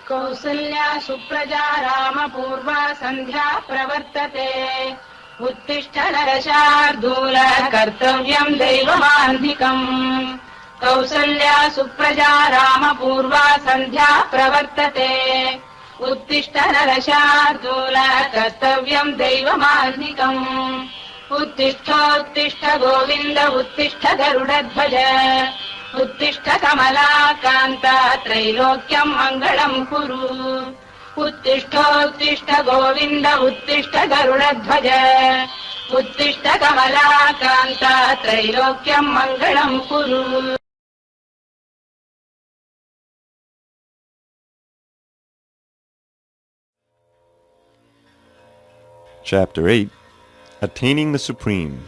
कौसल्या सुप्रजा रामपूर्वा सन्ध्या प्रवर्तते उत्तिष्ठ नरशार्दूल कर्तव्यम् दैवमान्धिकम् कौसल्या सुप्रजा रामपूर्वा सन्ध्या प्रवर्तते उत्तिष्ठ नरशार्दूल कर्तव्यम् दैवमान्धिकम् उत्तिष्ठोत्तिष्ठ गोविन्द उत्तिष्ठ गरुडध्वज उत्तिष्ठ कमलाकान्त त्रैलोक्यम् मङ्गलम् कुरु उत्तिष्ठोत्तिष्ठ गोविन्द उत्तिष्ठ गरुडध्वज उत्तिष्ठ कमलाकान्त त्रैलोक्यम् मङ्गलम् कुरु. Chapter 8, Attaining the Supreme.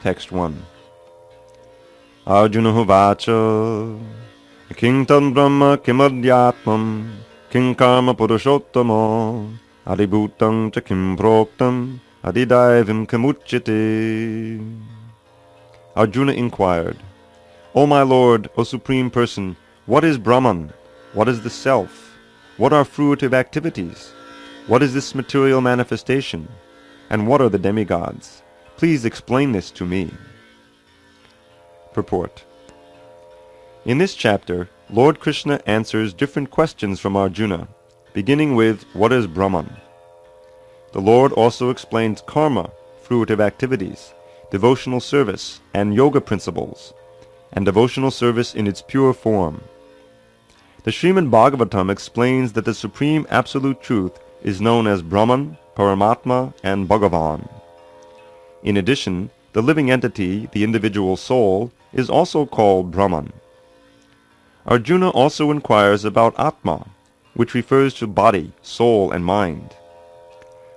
Text 1. Arjuna Hovacha King Tan Brahma Kimadhyatmam King Karma Purushottama Adibhutang Cha Kim Proktam Adidaivam Kamuchyate. Arjuna inquired, O my Lord, O Supreme Person, what is Brahman? What is the Self? What are fruitive activities? What is this material manifestation? And what are the demigods? Please explain this to me. Purport. In this chapter, Lord Krishna answers different questions from Arjuna, beginning with, what is Brahman? The Lord also explains karma, fruitive activities, devotional service, and yoga principles, and devotional service in its pure form. The Srimad-Bhagavatam explains that the Supreme Absolute Truth is known as Brahman, Paramatma, and Bhagavan. In addition, the living entity, the individual soul, is also called Brahman. Arjuna also inquires about Atma, which refers to body, soul, and mind.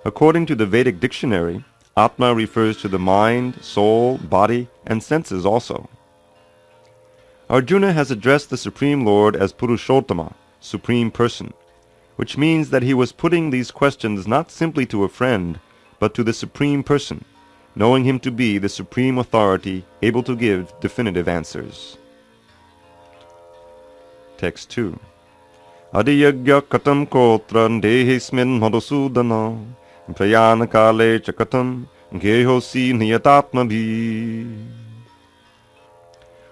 According to the Vedic dictionary, Atma refers to the mind, soul, body, and senses also. Arjuna has addressed the Supreme Lord as Purushottama, Supreme Person, which means that he was putting these questions not simply to a friend, but to the Supreme Person, knowing him to be the supreme authority able to give definitive answers. Text 2. Adiyagya katam kotra dehismin madhusudana prayana kale chakatam gehosi niyatatmabhi.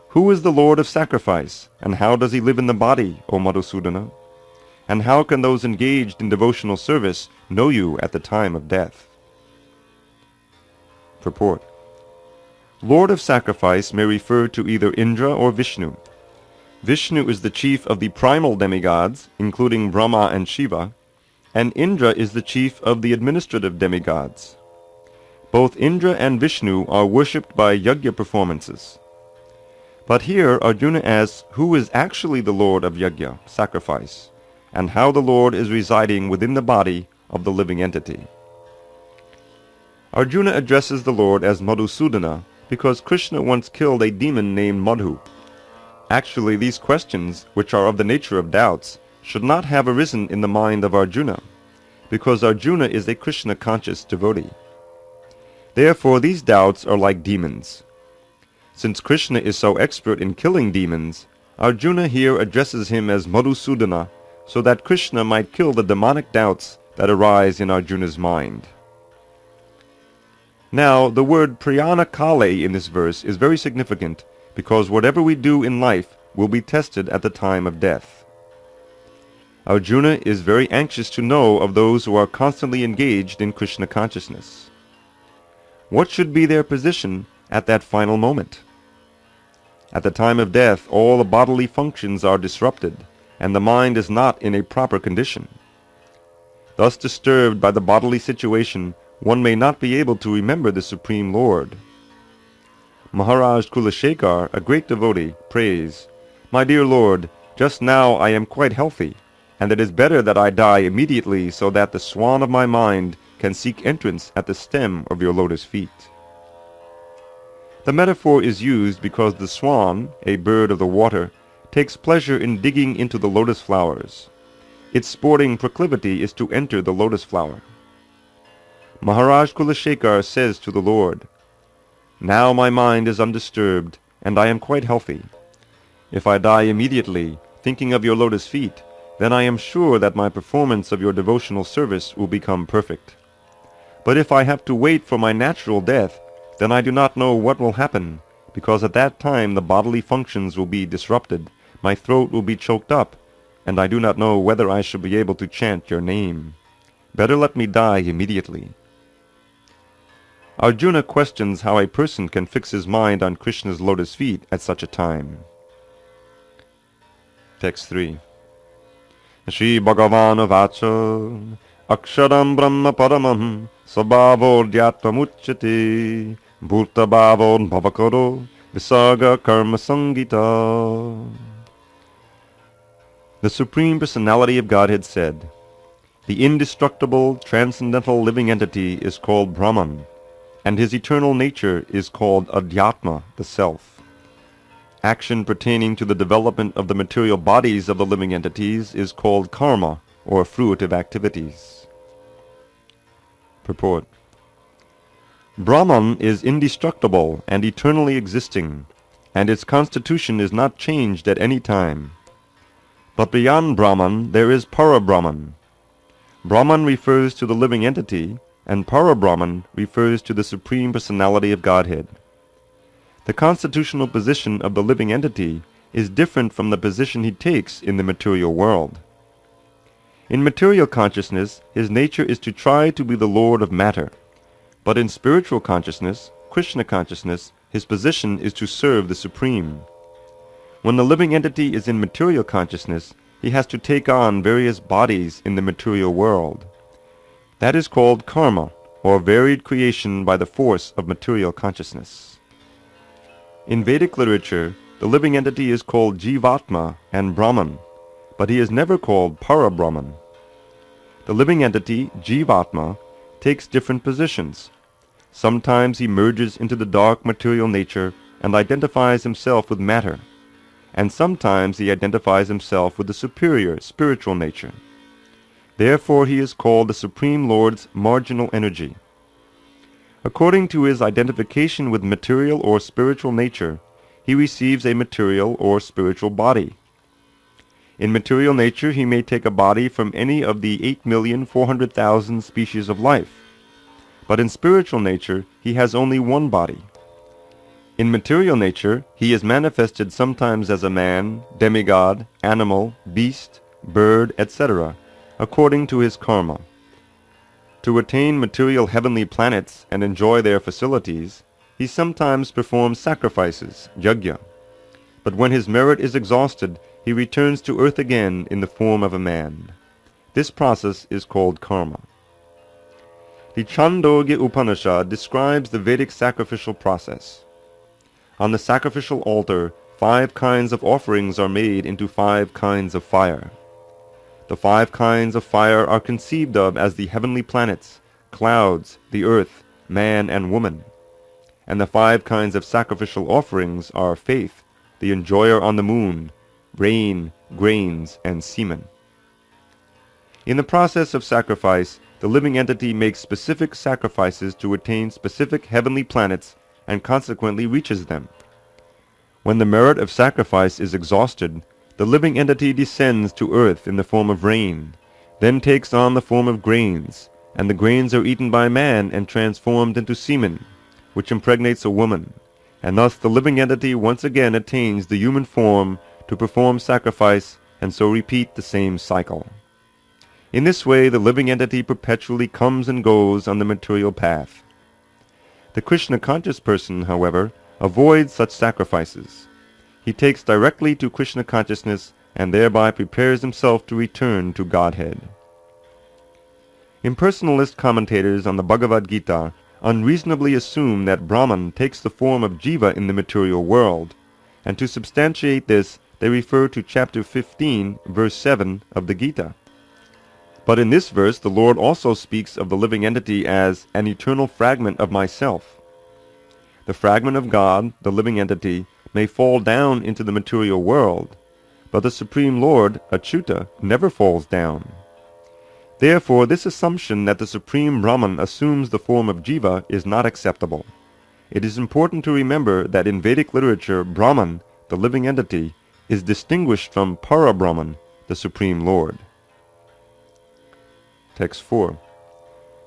Who is the Lord of sacrifice, and how does he live in the body, O Madhusudana? And how can those engaged in devotional service know you at the time of death? Purport. Lord of sacrifice may refer to either Indra or Vishnu. Vishnu is the chief of the primal demigods, including Brahma and Shiva, and Indra is the chief of the administrative demigods. Both Indra and Vishnu are worshipped by yajna performances. But here Arjuna asks who is actually the Lord of yajna, sacrifice, and how the Lord is residing within the body of the living entity. Arjuna addresses the Lord as Madhusudana because Krishna once killed a demon named Madhu. Actually, these questions, which are of the nature of doubts, should not have arisen in the mind of Arjuna, because Arjuna is a Krishna-conscious devotee. Therefore, these doubts are like demons. Since Krishna is so expert in killing demons, Arjuna here addresses him as Madhusudana, so that Krishna might kill the demonic doubts that arise in Arjuna's mind. Now, the word prayana kale in this verse is very significant because whatever we do in life will be tested at the time of death. Arjuna is very anxious to know of those who are constantly engaged in Krishna consciousness. What should be their position at that final moment? At the time of death, all the bodily functions are disrupted, and the mind is not in a proper condition. Thus disturbed by the bodily situation, one may not be able to remember the Supreme Lord. Maharaj Kulashekar, a great devotee, prays, "My dear Lord, just now I am quite healthy, and it is better that I die immediately so that the swan of my mind can seek entrance at the stem of your lotus feet." The metaphor is used because the swan, a bird of the water, takes pleasure in digging into the lotus flowers. Its sporting proclivity is to enter the lotus flower. Maharaj Kulashekar says to the Lord, "Now my mind is undisturbed, and I am quite healthy. If I die immediately, thinking of your lotus feet, then I am sure that my performance of your devotional service will become perfect. But if I have to wait for my natural death, then I do not know what will happen, because at that time the bodily functions will be disrupted, my throat will be choked up, and I do not know whether I shall be able to chant your name. Better let me die immediately. Arjuna questions how a person can fix his mind on Krishna's lotus feet at such a time. Text 3. Shri Bhagavan Vacha Aksharam Brahma Paramam Sabhavo Dhyatvamuchyate Bhurta Bhavo Bhavakaro Visarga Karma Sangita. The Supreme Personality of Godhead said, the indestructible, transcendental living entity is called Brahman, and his eternal nature is called Adhyatma, the Self. Action pertaining to the development of the material bodies of the living entities is called karma, or fruitive activities. Purport. Brahman is indestructible and eternally existing, and its constitution is not changed at any time. But beyond Brahman there is Para-Brahman. Brahman refers to the living entity, and Para-Brahman refers to the Supreme Personality of Godhead. The constitutional position of the living entity is different from the position he takes in the material world. In material consciousness, his nature is to try to be the lord of matter, but in spiritual consciousness, Krishna consciousness, his position is to serve the Supreme. When the living entity is in material consciousness, he has to take on various bodies in the material world. That is called karma, or varied creation by the force of material consciousness. In Vedic literature, the living entity is called Jivatma and Brahman, but he is never called Para-Brahman. The living entity, Jivatma, takes different positions. Sometimes he merges into the dark material nature and identifies himself with matter, and sometimes he identifies himself with the superior spiritual nature. Therefore he is called the Supreme Lord's marginal energy. According to his identification with material or spiritual nature, he receives a material or spiritual body. In material nature he may take a body from any of the 8,400,000 species of life, but in spiritual nature he has only one body. In material nature he is manifested sometimes as a man, demigod, animal, beast, bird, etc., according to his karma. To attain material heavenly planets and enjoy their facilities, he sometimes performs sacrifices, yajna. But when his merit is exhausted, he returns to earth again in the form of a man. This process is called karma. The Chandogya Upanishad describes the Vedic sacrificial process. On the sacrificial altar, 5 kinds of offerings are made into 5 kinds of fire. The 5 kinds of fire are conceived of as the heavenly planets, clouds, the earth, man and woman. And the 5 kinds of sacrificial offerings are faith, the enjoyer on the moon, rain, grains, and semen. In the process of sacrifice, the living entity makes specific sacrifices to attain specific heavenly planets and consequently reaches them. When the merit of sacrifice is exhausted, the living entity descends to earth in the form of rain, then takes on the form of grains, and the grains are eaten by man and transformed into semen, which impregnates a woman, and thus the living entity once again attains the human form to perform sacrifice and so repeat the same cycle. In this way the living entity perpetually comes and goes on the material path. The Krishna-conscious person, however, avoids such sacrifices. He takes directly to Krishna consciousness and thereby prepares himself to return to Godhead. Impersonalist commentators on the Bhagavad-Gītā unreasonably assume that Brahman takes the form of Jiva in the material world, and to substantiate this they refer to chapter 15, verse 7 of the Gita. But in this verse the Lord also speaks of the living entity as an eternal fragment of myself. The fragment of God, the living entity, may fall down into the material world, but the Supreme Lord, Achyuta, never falls down. Therefore, this assumption that the Supreme Brahman assumes the form of Jiva is not acceptable. It is important to remember that in Vedic literature, Brahman, the living entity, is distinguished from Para-Brahman, the Supreme Lord. Text 4.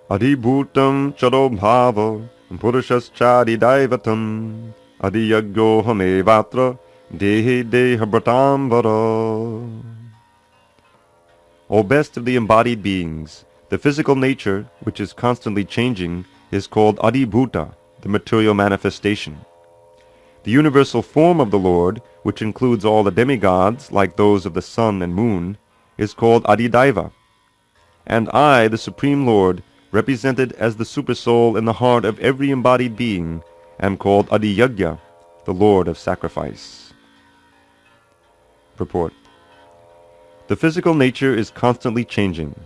Adibhutam charo bhava purushas-chadi daivatam adiyagyohame vatra dehe dehabratambara. O best of the embodied beings, the physical nature, which is constantly changing, is called Adibhuta, the material manifestation. The universal form of the Lord, which includes all the demigods, like those of the sun and moon, is called Adidaiva. And I, the Supreme Lord, represented as the Supersoul in the heart of every embodied being, am called Adiyagya, the Lord of Sacrifice. Purport. The physical nature is constantly changing.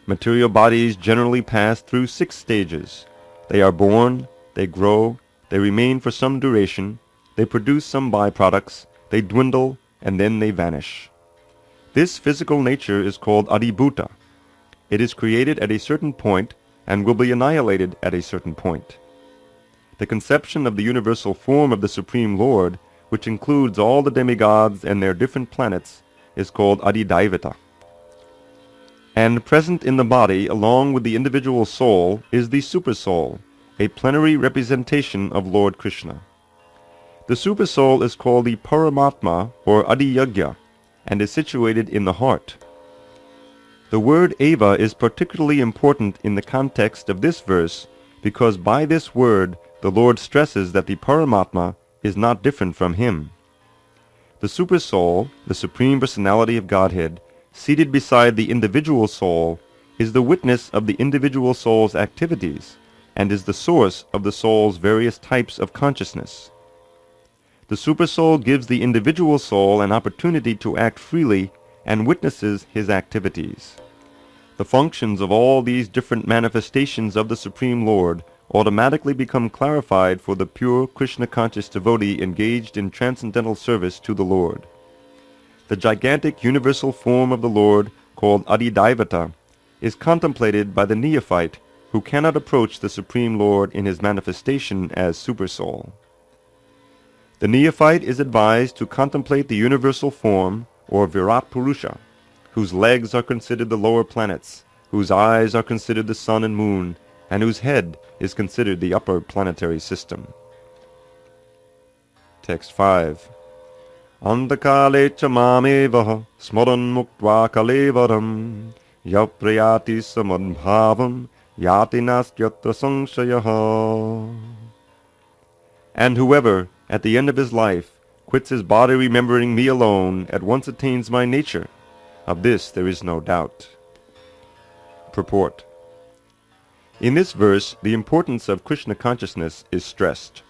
Material bodies generally pass through 6 stages. They are born, they grow, they remain for some duration, they produce some byproducts, they dwindle, and then they vanish. This physical nature is called Adibhuta. It is created at a certain point and will be annihilated at a certain point. The conception of the universal form of the Supreme Lord, which includes all the demigods and their different planets, is called Adidaivata. And present in the body along with the individual soul is the Supersoul, a plenary representation of Lord Krishna. The Supersoul is called the Paramatma or Adiyagya and is situated in the heart. The word Eva is particularly important in the context of this verse because by this word the Lord stresses that the Paramatma is not different from him. The Supersoul, the Supreme Personality of Godhead, seated beside the individual soul, is the witness of the individual soul's activities and is the source of the soul's various types of consciousness. The Supersoul gives the individual soul an opportunity to act freely and witnesses his activities. The functions of all these different manifestations of the Supreme Lord automatically become clarified for the pure Krishna-conscious devotee engaged in transcendental service to the Lord. The gigantic universal form of the Lord, called Adidaivata, is contemplated by the neophyte who cannot approach the Supreme Lord in his manifestation as Supersoul. The neophyte is advised to contemplate the universal form, or Virat Purusha, whose legs are considered the lower planets, whose eyes are considered the sun and moon, and whose head is considered the upper planetary system. Text 5. Andakale cha mamevaha smaran muktva kalevaram yaprayati samadbhavam yati nastyatra sangshayaha. And whoever, at the end of his life, quits his body remembering me alone, at once attains my nature. Of this there is no doubt. Purport. In this verse, the importance of Krishna consciousness is stressed.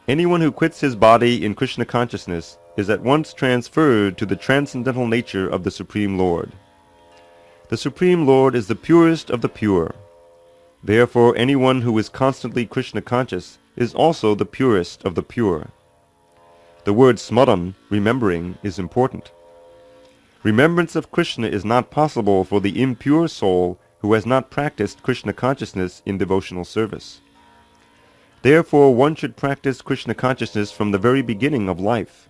Anyone who quits his body in Krishna consciousness is at once transferred to the transcendental nature of the Supreme Lord. The Supreme Lord is the purest of the pure. Therefore, anyone who is constantly Krishna conscious is also the purest of the pure. The word smaran, remembering, is important. Remembrance of Krishna is not possible for the impure soul who has not practiced Krishna consciousness in devotional service. Therefore, one should practice Krishna consciousness from the very beginning of life.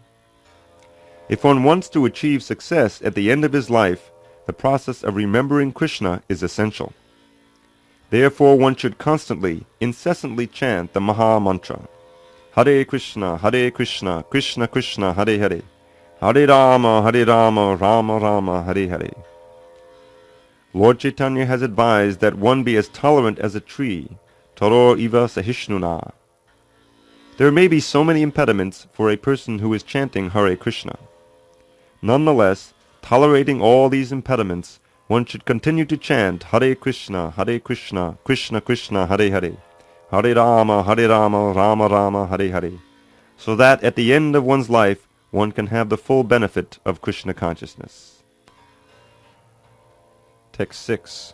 If one wants to achieve success at the end of his life, the process of remembering Krishna is essential. Therefore, one should constantly, incessantly chant the Maha Mantra, Hare Krishna, Krishna Krishna, Hare Hare, Hare Rama, Rama Rama, Hare Hare. Lord Chaitanya has advised that one be as tolerant as a tree, Taror iva sahishnuna. There may be so many impediments for a person who is chanting Hare Krishna. Nonetheless, tolerating all these impediments, one should continue to chant Hare Krishna, Krishna Krishna, Hare Hare, Hare Rama, Rama Rama, Hare Hare, so that at the end of one's life, one can have the full benefit of Krishna consciousness. Text 6.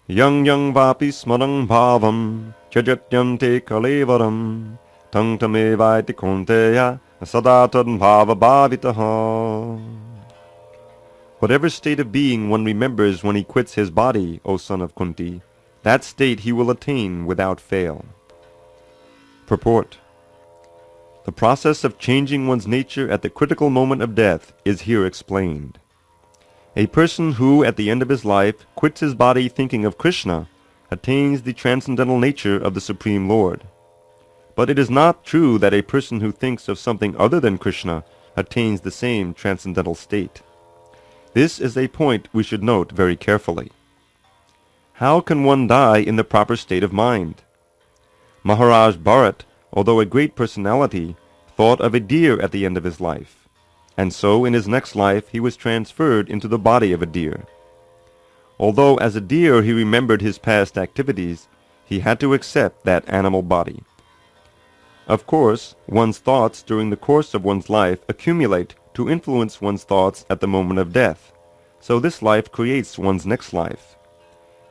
Yang vapi smarang bhavam chajatyam te kalevaram tang tamevaiti konteya sadatan bhava bhavitaha. Whatever state of being one remembers when he quits his body, O son of Kunti, that state he will attain without fail. Purport. The process of changing one's nature at the critical moment of death is here explained. A person who, at the end of his life, quits his body thinking of Krishna, attains the transcendental nature of the Supreme Lord. But it is not true that a person who thinks of something other than Krishna attains the same transcendental state. This is a point we should note very carefully. How can one die in the proper state of mind? Maharaj Bharat, although a great personality, thought of a deer at the end of his life, and so in his next life he was transferred into the body of a deer. Although as a deer he remembered his past activities, he had to accept that animal body. Of course, one's thoughts during the course of one's life accumulate to influence one's thoughts at the moment of death, so this life creates one's next life.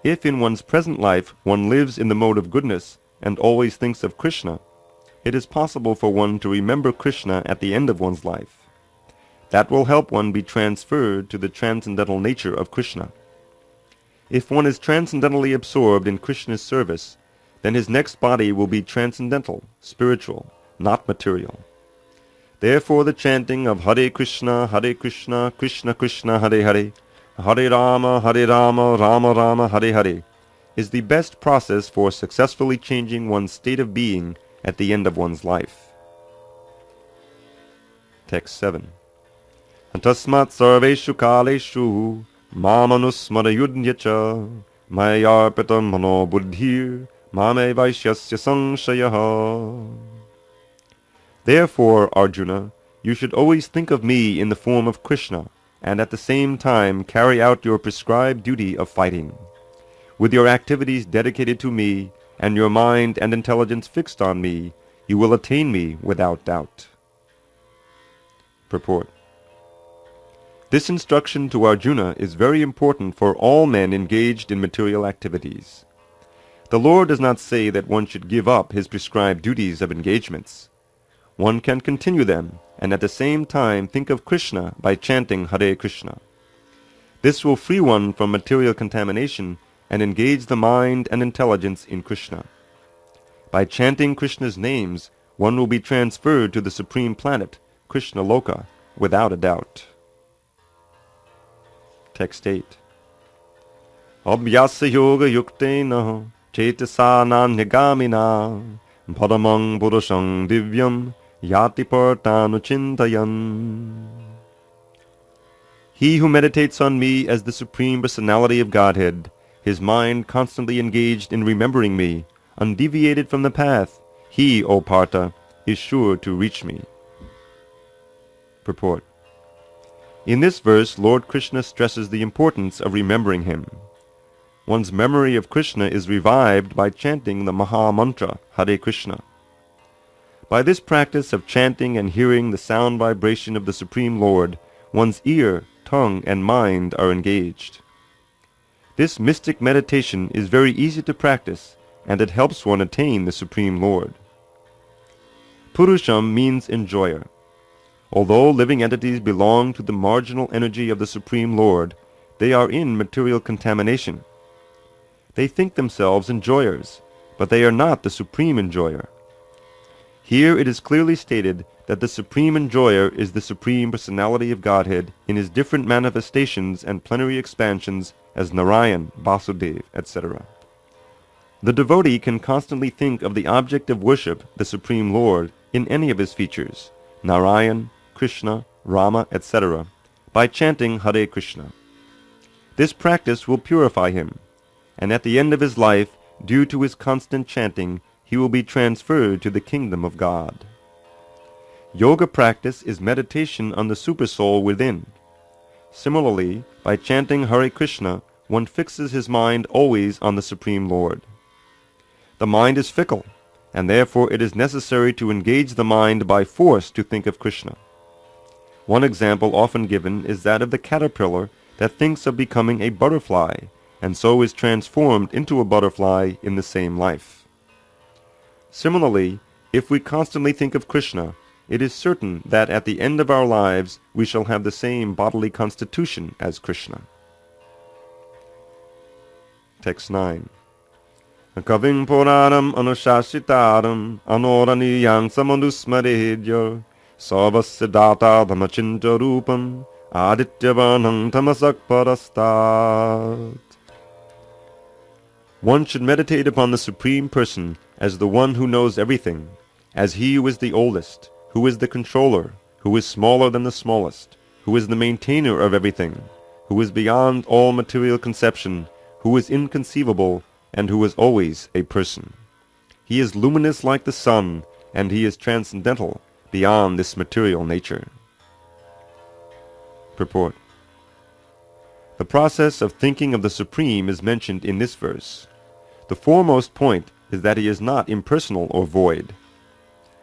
If in one's present life one lives in the mode of goodness and always thinks of Krishna, it is possible for one to remember Krishna at the end of one's life. That will help one be transferred to the transcendental nature of Krishna. If one is transcendentally absorbed in Krishna's service, then his next body will be transcendental, spiritual, not material. Therefore the chanting of Hare Krishna, Krishna Krishna, Hare Hare, Hare Rama, Rama Rama, Hare Hare, is the best process for successfully changing one's state of being at the end of one's life. Text 7. Tasmat sarveshu kaleshu mamanusmarayudnyacha mayarpitam mano buddhir mame vaishyasya sangshayaha. Therefore, Arjuna, you should always think of me in the form of Krishna, and at the same time carry out your prescribed duty of fighting. With your activities dedicated to me, and your mind and intelligence fixed on me, you will attain me without doubt. Purport. This instruction to Arjuna is very important for all men engaged in material activities. The Lord does not say that one should give up his prescribed duties of engagements. One can continue them, and at the same time think of Krishna by chanting Hare Krishna. This will free one from material contamination and engage the mind and intelligence in Krishna. By chanting Krishna's names, one will be transferred to the supreme planet, Krishna Loka, without a doubt. Text 8. Abhyasa yoga yuktena chetasa nanyagamina paramang purushang divyam yati partanuchintayan. He who meditates on me as the Supreme Personality of Godhead, his mind constantly engaged in remembering me, undeviated from the path, he, O Partha, is sure to reach me. Purport. In this verse, Lord Krishna stresses the importance of remembering him. One's memory of Krishna is revived by chanting the Maha Mantra, Hare Krishna. By this practice of chanting and hearing the sound vibration of the Supreme Lord, one's ear, tongue, and mind are engaged. This mystic meditation is very easy to practice, and it helps one attain the Supreme Lord. Purusham means enjoyer. Although living entities belong to the marginal energy of the Supreme Lord, they are in material contamination. They think themselves enjoyers, but they are not the Supreme Enjoyer. Here it is clearly stated that the Supreme Enjoyer is the Supreme Personality of Godhead in his different manifestations and plenary expansions as Narayan, Vasudev, etc. The devotee can constantly think of the object of worship, the Supreme Lord, in any of his features, Narayan, Krishna, Rama, etc., by chanting Hare Krishna. This practice will purify him, and at the end of his life, due to his constant chanting, he will be transferred to the kingdom of God. Yoga practice is meditation on the Supersoul within. Similarly, by chanting Hare Krishna, one fixes his mind always on the Supreme Lord. The mind is fickle, and therefore it is necessary to engage the mind by force to think of Krishna. One example often given is that of the caterpillar that thinks of becoming a butterfly, and so is transformed into a butterfly in the same life. Similarly, if we constantly think of Krishna, it is certain that at the end of our lives we shall have the same bodily constitution as Krishna. Text 9. Kavim Puranam Anushashitaram Anoraniyang Samanusmaredya Sarvasya Data Dhamachinta Rupam adityavanam tamasak parastat. One should meditate upon the Supreme Person as the one who knows everything, as he who is the oldest, who is the controller, who is smaller than the smallest, who is the maintainer of everything, who is beyond all material conception, who is inconceivable, and who is always a person. He is luminous like the sun, and he is transcendental beyond this material nature. Purport. The process of thinking of the Supreme is mentioned in this verse. The foremost point is that he is not impersonal or void.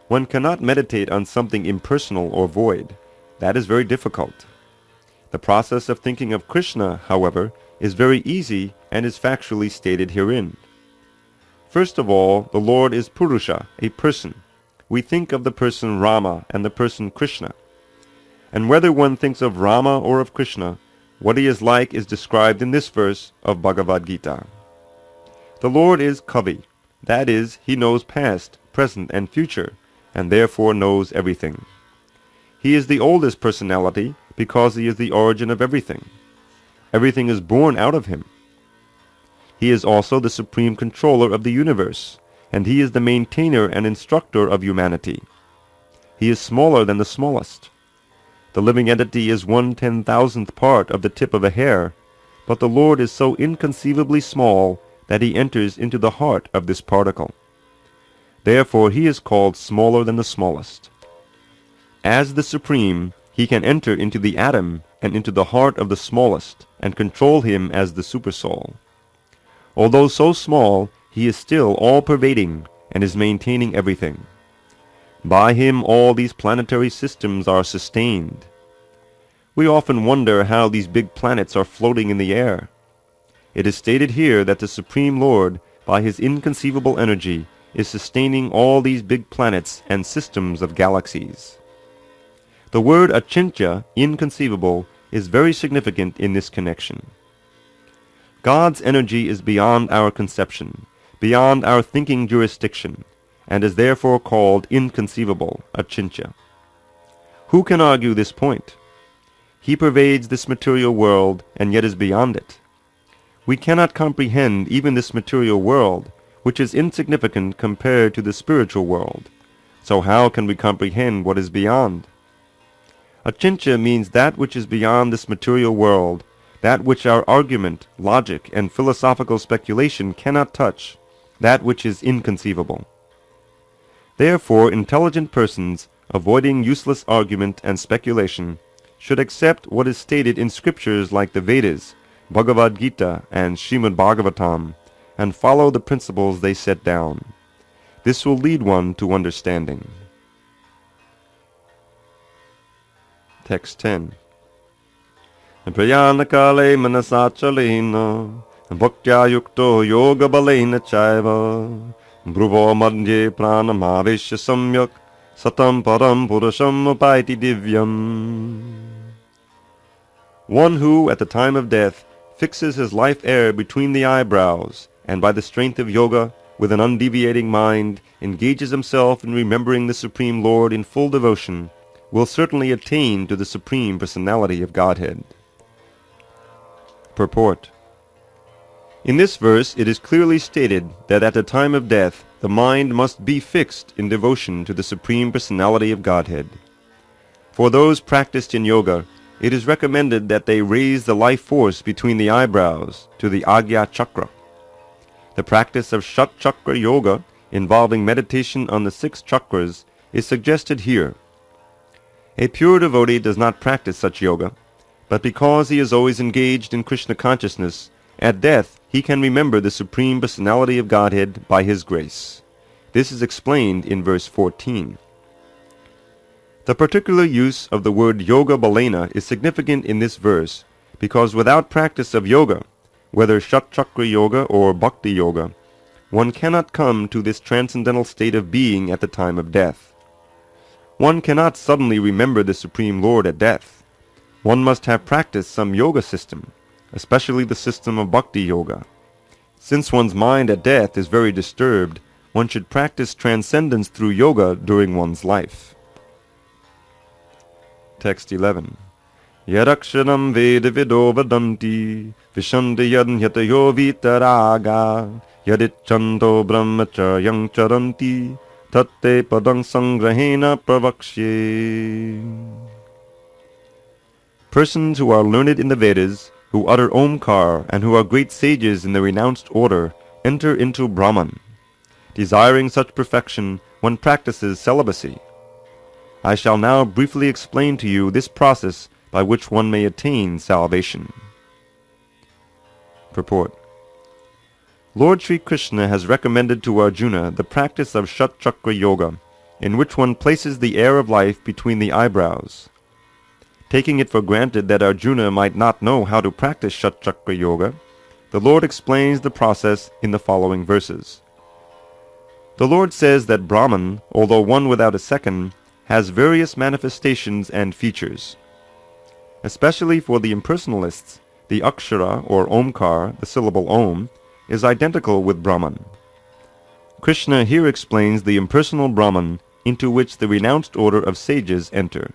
One cannot meditate on something impersonal or void. That is very difficult. The process of thinking of Krishna, however, is very easy and is factually stated herein. First of all, the Lord is Purusha, a person. We think of the person Rama and the person Krishna. And whether one thinks of Rama or of Krishna, what he is like is described in this verse of Bhagavad-Gītā. The Lord is Kavi, that is, he knows past, present, and future, and therefore knows everything. He is the oldest personality because he is the origin of everything. Everything is born out of him. He is also the supreme controller of the universe, and he is the maintainer and instructor of humanity. He is smaller than the smallest. The living entity is 1/10,000th part of the tip of a hair, but the Lord is so inconceivably small that he enters into the heart of this particle. Therefore he is called smaller than the smallest. As the Supreme, he can enter into the atom and into the heart of the smallest and control him as the supersoul. Although so small, he is still all-pervading and is maintaining everything. By him all these planetary systems are sustained. We often wonder how these big planets are floating in the air. It is stated here that the Supreme Lord, by his inconceivable energy, is sustaining all these big planets and systems of galaxies. The word achintya, inconceivable, is very significant in this connection. God's energy is beyond our conception, beyond our thinking jurisdiction, and is therefore called inconceivable, achintya. Who can argue this point? He pervades this material world and yet is beyond it. We cannot comprehend even this material world, which is insignificant compared to the spiritual world. So how can we comprehend what is beyond? Achintya means that which is beyond this material world, that which our argument, logic, and philosophical speculation cannot touch, that which is inconceivable. Therefore, intelligent persons, avoiding useless argument and speculation, should accept what is stated in scriptures like the Vedas, Bhagavad-Gītā, and Śrīmad-Bhāgavatam, and follow the principles they set down. This will lead one to understanding. Text 10. Prayanakale manasachalena bhaktya yukto yoga balena chaiva Bhruvo madhye pranamaveshya samyak satam param purusham upaiti divyam. One who, at the time of death, fixes his life air between the eyebrows, and by the strength of yoga, with an undeviating mind, engages himself in remembering the Supreme Lord in full devotion, will certainly attain to the Supreme Personality of Godhead. Purport. In this verse it is clearly stated that at the time of death the mind must be fixed in devotion to the Supreme Personality of Godhead. For those practiced in yoga, it is recommended that they raise the life force between the eyebrows to the Agya Chakra. The practice of Shat Chakra Yoga, involving meditation on the 6 chakras, is suggested here. A pure devotee does not practice such yoga, but because he is always engaged in Krishna consciousness, at death he can remember the Supreme Personality of Godhead by his grace. This is explained in verse 14. The particular use of the word yoga balena is significant in this verse because without practice of yoga, whether Shat Chakra Yoga or Bhakti Yoga, one cannot come to this transcendental state of being at the time of death. One cannot suddenly remember the Supreme Lord at death. One must have practiced some yoga system, especially the system of Bhakti Yoga. Since one's mind at death is very disturbed, one should practice transcendence through yoga during one's life. Text 11. Yadaksharam veda vido vadanti, vishanti yadnyatayo vitaraga, yadichanto brahmacharyam charanti, tatte padang sangrahena pravakshe. Persons who are learned in the Vedas, who utter Omkar, and who are great sages in the renounced order, enter into Brahman. Desiring such perfection, one practices celibacy. I shall now briefly explain to you this process by which one may attain salvation. Purport. Lord Sri Krishna has recommended to Arjuna the practice of Shat-Chakra Yoga, in which one places the air of life between the eyebrows. Taking it for granted that Arjuna might not know how to practice Shat-Chakra Yoga, the Lord explains the process in the following verses. The Lord says that Brahman, although one without a second, has various manifestations and features. Especially for the impersonalists, the Akshara or Omkar, the syllable Om, is identical with Brahman. Krishna here explains the impersonal Brahman into which the renounced order of sages enter.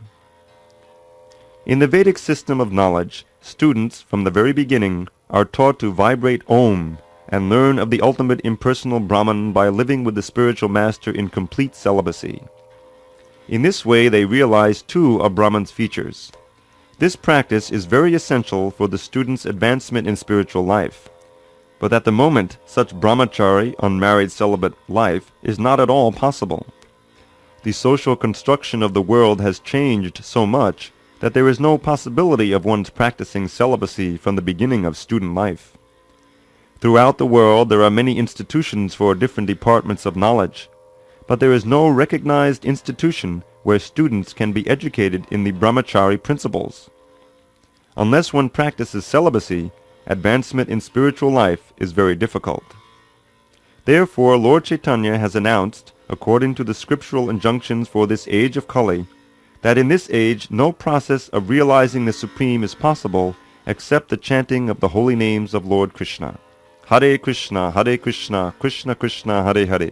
In the Vedic system of knowledge, students from the very beginning are taught to vibrate Om and learn of the ultimate impersonal Brahman by living with the spiritual master in complete celibacy. In this way they realize two of Brahman's features. This practice is very essential for the student's advancement in spiritual life. But at the moment, such brahmachari, unmarried celibate life is not at all possible. The social construction of the world has changed so much that there is no possibility of one's practicing celibacy from the beginning of student life. Throughout the world there are many institutions for different departments of knowledge, but there is no recognized institution where students can be educated in the brahmachari principles. Unless one practices celibacy, advancement in spiritual life is very difficult. Therefore, Lord Chaitanya has announced, according to the scriptural injunctions for this age of Kali, that in this age no process of realizing the Supreme is possible except the chanting of the holy names of Lord Krishna. Hare Krishna, Krishna Krishna, Hare Hare,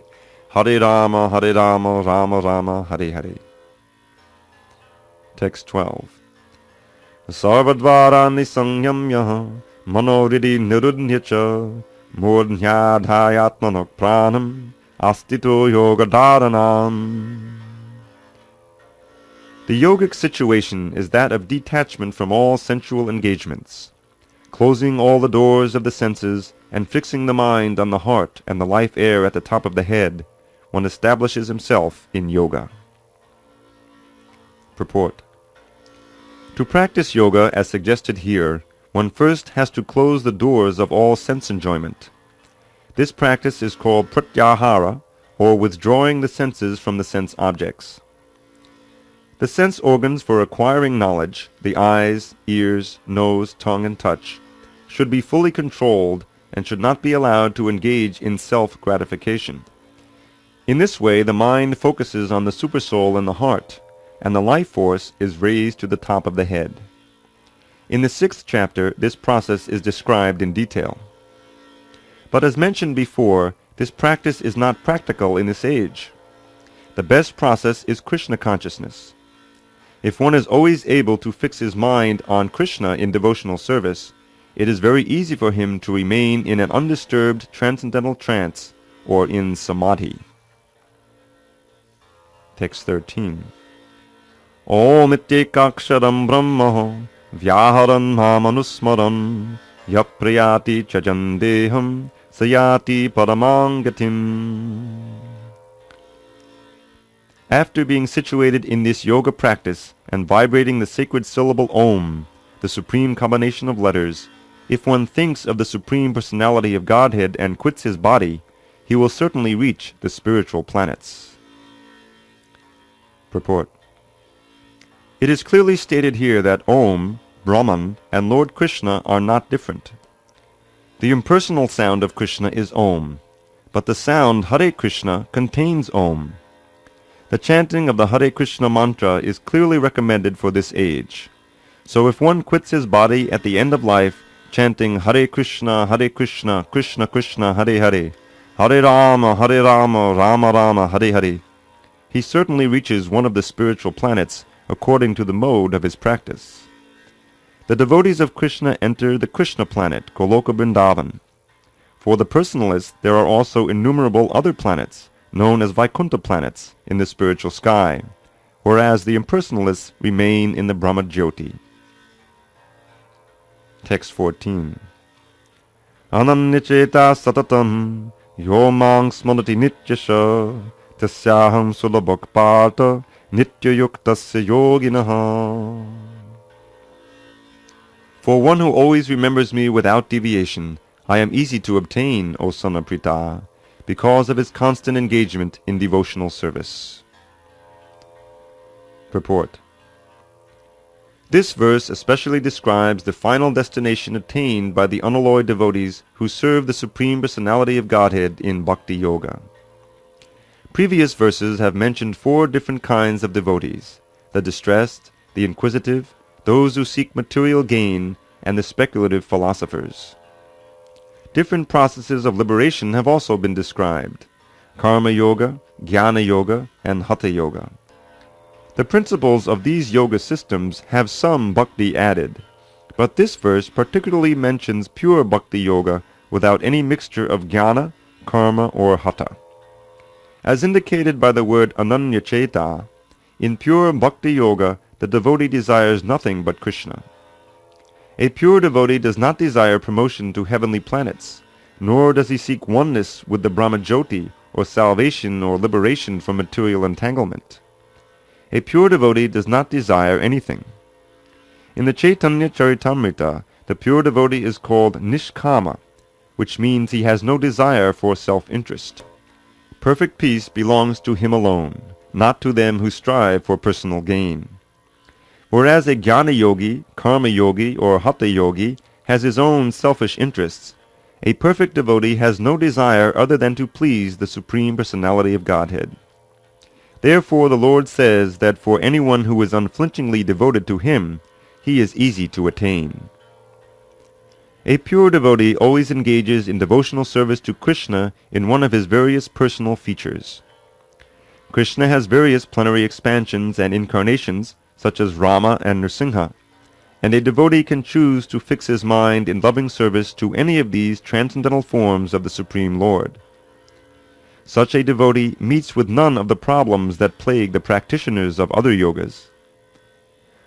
Hare Rama, Rama Rama, Hare Hare. Text 12. Sarvadvarani sanyamya manoridi nirudnyacha murdhyadhyatmanok pranam astito yogadharanam. The yogic situation is that of detachment from all sensual engagements. Closing all the doors of the senses and fixing the mind on the heart and the life air at the top of the head, one establishes himself in yoga. Purport. To practice yoga as suggested here, one first has to close the doors of all sense enjoyment. This practice is called pratyahara, or withdrawing the senses from the sense objects. The sense organs for acquiring knowledge, the eyes, ears, nose, tongue, and touch, should be fully controlled and should not be allowed to engage in self-gratification. In this way, the mind focuses on the supersoul in the heart, and the life force is raised to the top of the head. In the 6th chapter, this process is described in detail. But as mentioned before, this practice is not practical in this age. The best process is Krishna consciousness. If one is always able to fix his mind on Krishna in devotional service, it is very easy for him to remain in an undisturbed transcendental trance, or in samadhi. Text 13. Om ityekaksharam brahma vyaharan mamanusmaran yapriyati chajandeham sayati paramangatim. After being situated in this yoga practice and vibrating the sacred syllable Om, the supreme combination of letters, if one thinks of the Supreme Personality of Godhead and quits his body, he will certainly reach the spiritual planets. Purport. It is clearly stated here that Om, Brahman, and Lord Krishna are not different. The impersonal sound of Krishna is Om, but the sound Hare Krishna contains Om. The chanting of the Hare Krishna mantra is clearly recommended for this age. So if one quits his body at the end of life, chanting Hare Krishna, Krishna Krishna, Hare Hare, Hare Rama, Rama Rama, Hare Hare, he certainly reaches one of the spiritual planets according to the mode of his practice. The devotees of Krishna enter the Krishna planet, Goloka Vrindavan. For the personalists, there are also innumerable other planets, known as Vaikuntha planets, in the spiritual sky, whereas the impersonalists remain in the Brahma Jyoti. Text 14. Ananyacheta satatam yo mang smanati nityasha tasyaham sulabhakpata nityayuktasya yoginaha. For one who always remembers me without deviation, I am easy to obtain, O son of Pritha, because of his constant engagement in devotional service. Purport. This verse especially describes the final destination attained by the unalloyed devotees who serve the Supreme Personality of Godhead in Bhakti Yoga. Previous verses have mentioned 4 different kinds of devotees: the distressed, the inquisitive, those who seek material gain, and the speculative philosophers. Different processes of liberation have also been described: Karma Yoga, Jnana Yoga, and Hatha Yoga. The principles of these yoga systems have some bhakti added, but this verse particularly mentions pure bhakti yoga without any mixture of jnana, karma, or hatha. As indicated by the word ananyacheta, in pure bhakti yoga the devotee desires nothing but Krishna. A pure devotee does not desire promotion to heavenly planets, nor does he seek oneness with the Brahma Jyoti or salvation or liberation from material entanglement. A pure devotee does not desire anything. In the Chaitanya Charitamrita, the pure devotee is called Nishkama, which means he has no desire for self-interest. Perfect peace belongs to him alone, not to them who strive for personal gain. Whereas a Jnana Yogi, Karma Yogi, or Hatha Yogi has his own selfish interests, a perfect devotee has no desire other than to please the Supreme Personality of Godhead. Therefore the Lord says that for anyone who is unflinchingly devoted to him, he is easy to attain. A pure devotee always engages in devotional service to Krishna in one of his various personal features. Krishna has various plenary expansions and incarnations, such as Rama and Nrsimha, and a devotee can choose to fix his mind in loving service to any of these transcendental forms of the Supreme Lord. Such a devotee meets with none of the problems that plague the practitioners of other yogas.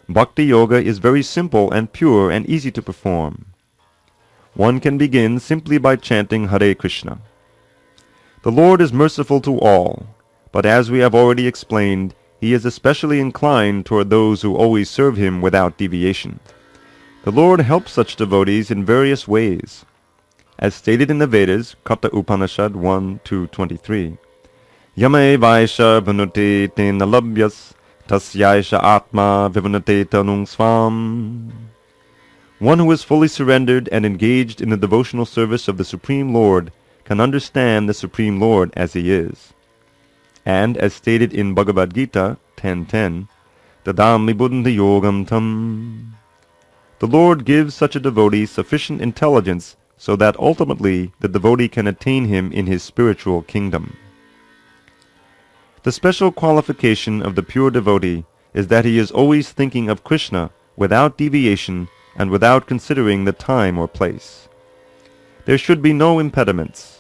Bhakti Yoga is very simple and pure and easy to perform. One can begin simply by chanting Hare Krishna. The Lord is merciful to all, but as we have already explained, he is especially inclined toward those who always serve him without deviation. The Lord helps such devotees in various ways. As stated in the Vedas, Katha Upanishad 1-23, Yame Vaisha Vanute Tena Labhyas Tasyaisha Atma Vivanate Tanung Swam. One who is fully surrendered and engaged in the devotional service of the Supreme Lord can understand the Supreme Lord as he is. And as stated in Bhagavad-Gītā 10:10, Dadami Buddha Yogam Tam. The Lord gives such a devotee sufficient intelligence so that ultimately the devotee can attain him in his spiritual kingdom. The special qualification of the pure devotee is that he is always thinking of Krishna without deviation and without considering the time or place. There should be no impediments.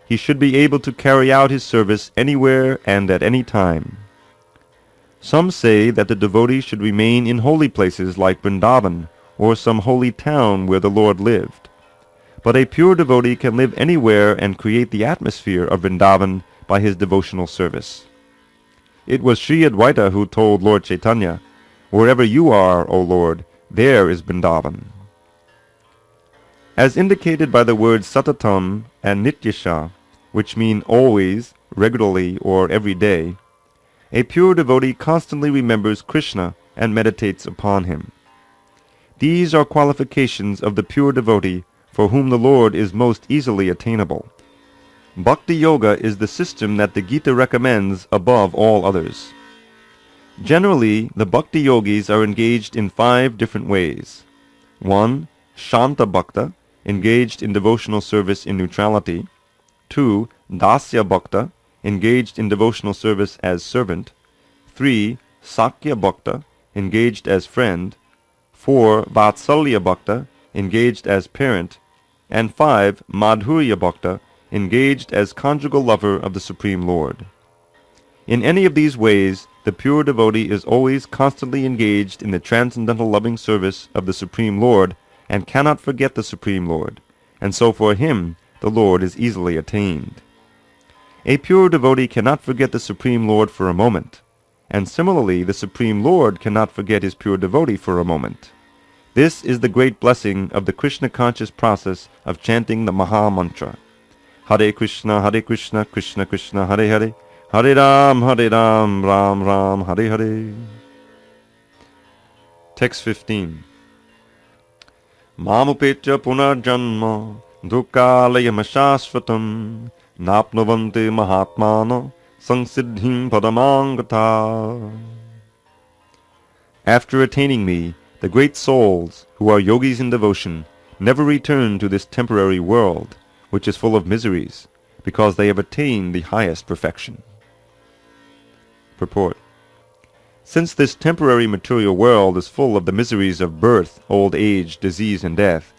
He should be able to carry out his service anywhere and at any time. Some say that the devotee should remain in holy places like Vrindavan or some holy town where the Lord lived. But a pure devotee can live anywhere and create the atmosphere of Vrindavan by his devotional service. It was Sri Advaita who told Lord Chaitanya, "Wherever you are, O Lord, there is Vrindavan." As indicated by the words Satatam and Nityasha, which mean always, regularly, or every day, a pure devotee constantly remembers Krishna and meditates upon him. These are qualifications of the pure devotee for whom the Lord is most easily attainable. Bhakti Yoga is the system that the Gita recommends above all others. Generally, the Bhakti Yogis are engaged in 5 different ways. 1. Shanta Bhakta, engaged in devotional service in neutrality. 2. Dasya Bhakta, engaged in devotional service as servant. 3. Sakya Bhakta, engaged as friend. 4. Vatsalya Bhakta, engaged as parent, and 5. Madhurya Bhakta, engaged as conjugal lover of the Supreme Lord. In any of these ways, the pure devotee is always constantly engaged in the transcendental loving service of the Supreme Lord and cannot forget the Supreme Lord, and so for him the Lord is easily attained. A pure devotee cannot forget the Supreme Lord for a moment, and similarly the Supreme Lord cannot forget his pure devotee for a moment. This is the great blessing of the Krishna-conscious process of chanting the Maha Mantra. Hare Krishna, Krishna Krishna, Hare Hare, Hare Ram, Ram Ram, Hare Hare. Text 15. Mamupecha punarjanma dukkalayam shashvatam napnavante mahatmana samsiddhim padamangata. After attaining me, the great souls, who are yogis in devotion, never return to this temporary world, which is full of miseries, because they have attained the highest perfection. Purport. Since this temporary material world is full of the miseries of birth, old age, disease, and death,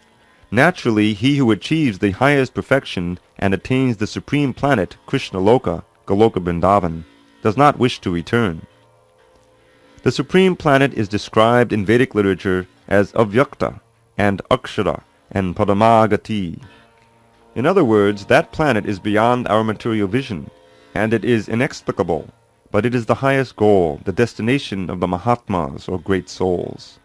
naturally he who achieves the highest perfection and attains the supreme planet, Krishna Loka, Goloka Vrindavan, does not wish to return. The supreme planet is described in Vedic literature as Avyakta and Akshara and Padamagati. In other words, that planet is beyond our material vision, and it is inexplicable, but it is the highest goal, the destination of the Mahatmas, or great souls.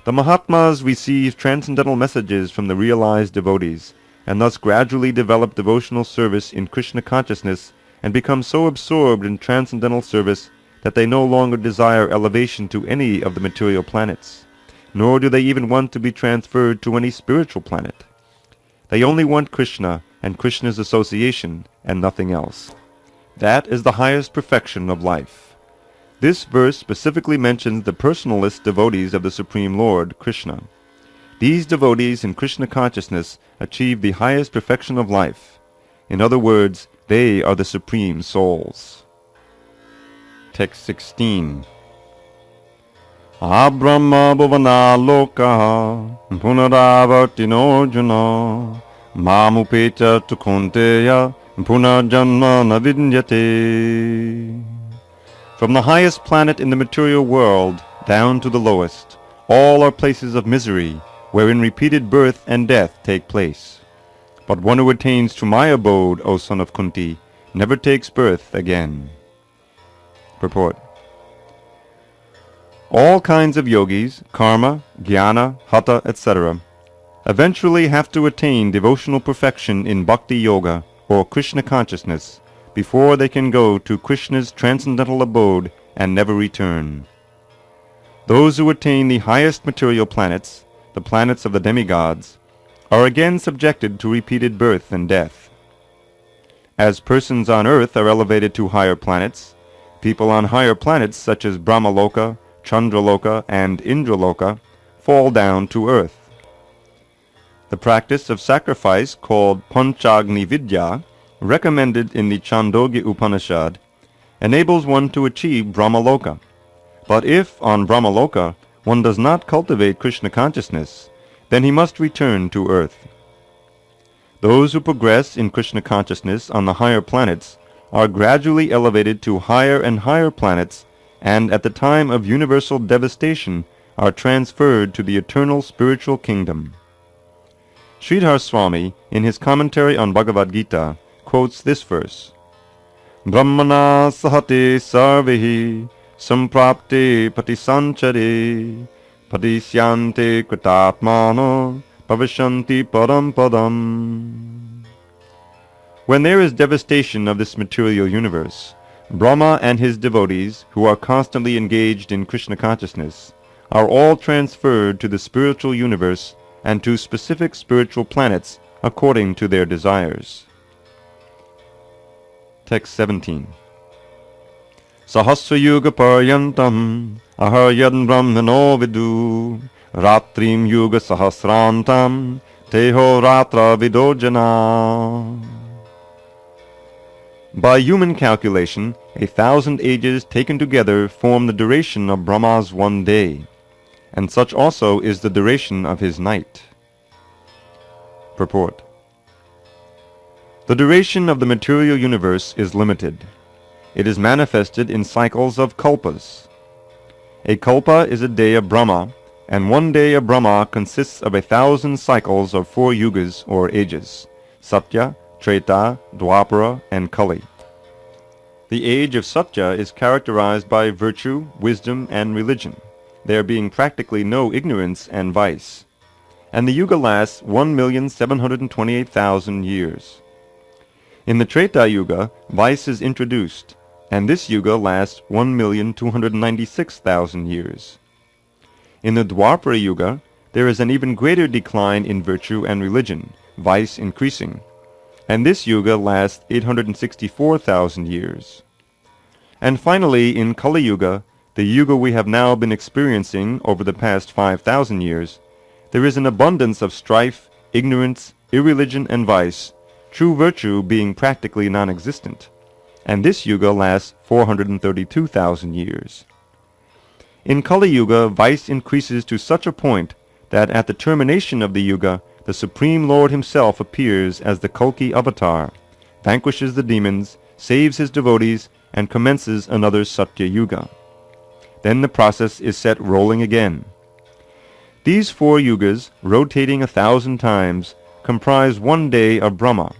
The Mahatmas receive transcendental messages from the realized devotees, and thus gradually develop devotional service in Krishna consciousness and become so absorbed in transcendental service that they no longer desire elevation to any of the material planets, nor do they even want to be transferred to any spiritual planet. They only want Krishna and Krishna's association and nothing else. That is the highest perfection of life. This verse specifically mentions the personalist devotees of the Supreme Lord, Krishna. These devotees in Krishna consciousness achieve the highest perfection of life. In other words, they are the supreme souls. Text 16. Abrahma bhavana loka punaravartino juna mamupecha tukunteya punarjanma navidyate. From the highest planet in the material world down to the lowest, all are places of misery, wherein repeated birth and death take place. But one who attains to my abode, O son of Kunti, never takes birth again. Purport. All kinds of yogis, karma, jnana, hatha, etc., eventually have to attain devotional perfection in bhakti yoga, or Krishna consciousness, before they can go to Krishna's transcendental abode and never return. Those who attain the highest material planets, the planets of the demigods, are again subjected to repeated birth and death. As persons on earth are elevated to higher planets, people on higher planets such as Brahmaloka, Chandraloka, and Indraloka fall down to earth. The practice of sacrifice called Panchagni Vidya, recommended in the Chandogya Upanishad, enables one to achieve Brahmaloka. But if, on Brahmaloka, one does not cultivate Krishna consciousness, then he must return to earth. Those who progress in Krishna consciousness on the higher planets are gradually elevated to higher and higher planets, and at the time of universal devastation are transferred to the eternal spiritual kingdom. Sridhar Swami, in his commentary on Bhagavad-Gītā, quotes this verse: Brahmana sahate sarvehi samprapte patisanchare patisyante kritatmano pavishanti param padam. When there is devastation of this material universe, Brahma and his devotees, who are constantly engaged in Krishna consciousness, are all transferred to the spiritual universe and to specific spiritual planets according to their desires. Text 17. Sahasrayuga paryantam aharyan brahmano vidu ratrim yuga sahasrantam teho ratra vidojana. By human calculation, 1,000 ages taken together form the duration of Brahma's one day. and such also is the duration of his night. Purport. The duration of the material universe is limited. It is manifested in cycles of kalpas. A kalpa is a day of Brahma, and one day of Brahma consists of 1,000 cycles of 4 yugas or ages: Satya, Treta, Dwapara, and Kali. The age of Satya is characterized by virtue, wisdom, and religion, there being practically no ignorance and vice, and the yuga lasts 1,728,000 years. In the Treta Yuga, vice is introduced, and this yuga lasts 1,296,000 years. In the Dwapara Yuga, there is an even greater decline in virtue and religion, vice increasing, and this yuga lasts 864,000 years. And finally, in Kali Yuga, the yuga we have now been experiencing over the past 5,000 years, there is an abundance of strife, ignorance, irreligion, and vice, true virtue being practically non-existent, and this yuga lasts 432,000 years. In Kali Yuga, vice increases to such a point that at the termination of the yuga, the Supreme Lord himself appears as the Kalki avatar, vanquishes the demons, saves his devotees, and commences another Satya Yuga. Then the process is set rolling again. These 4 yugas, rotating 1,000 times, comprise one day of Brahma,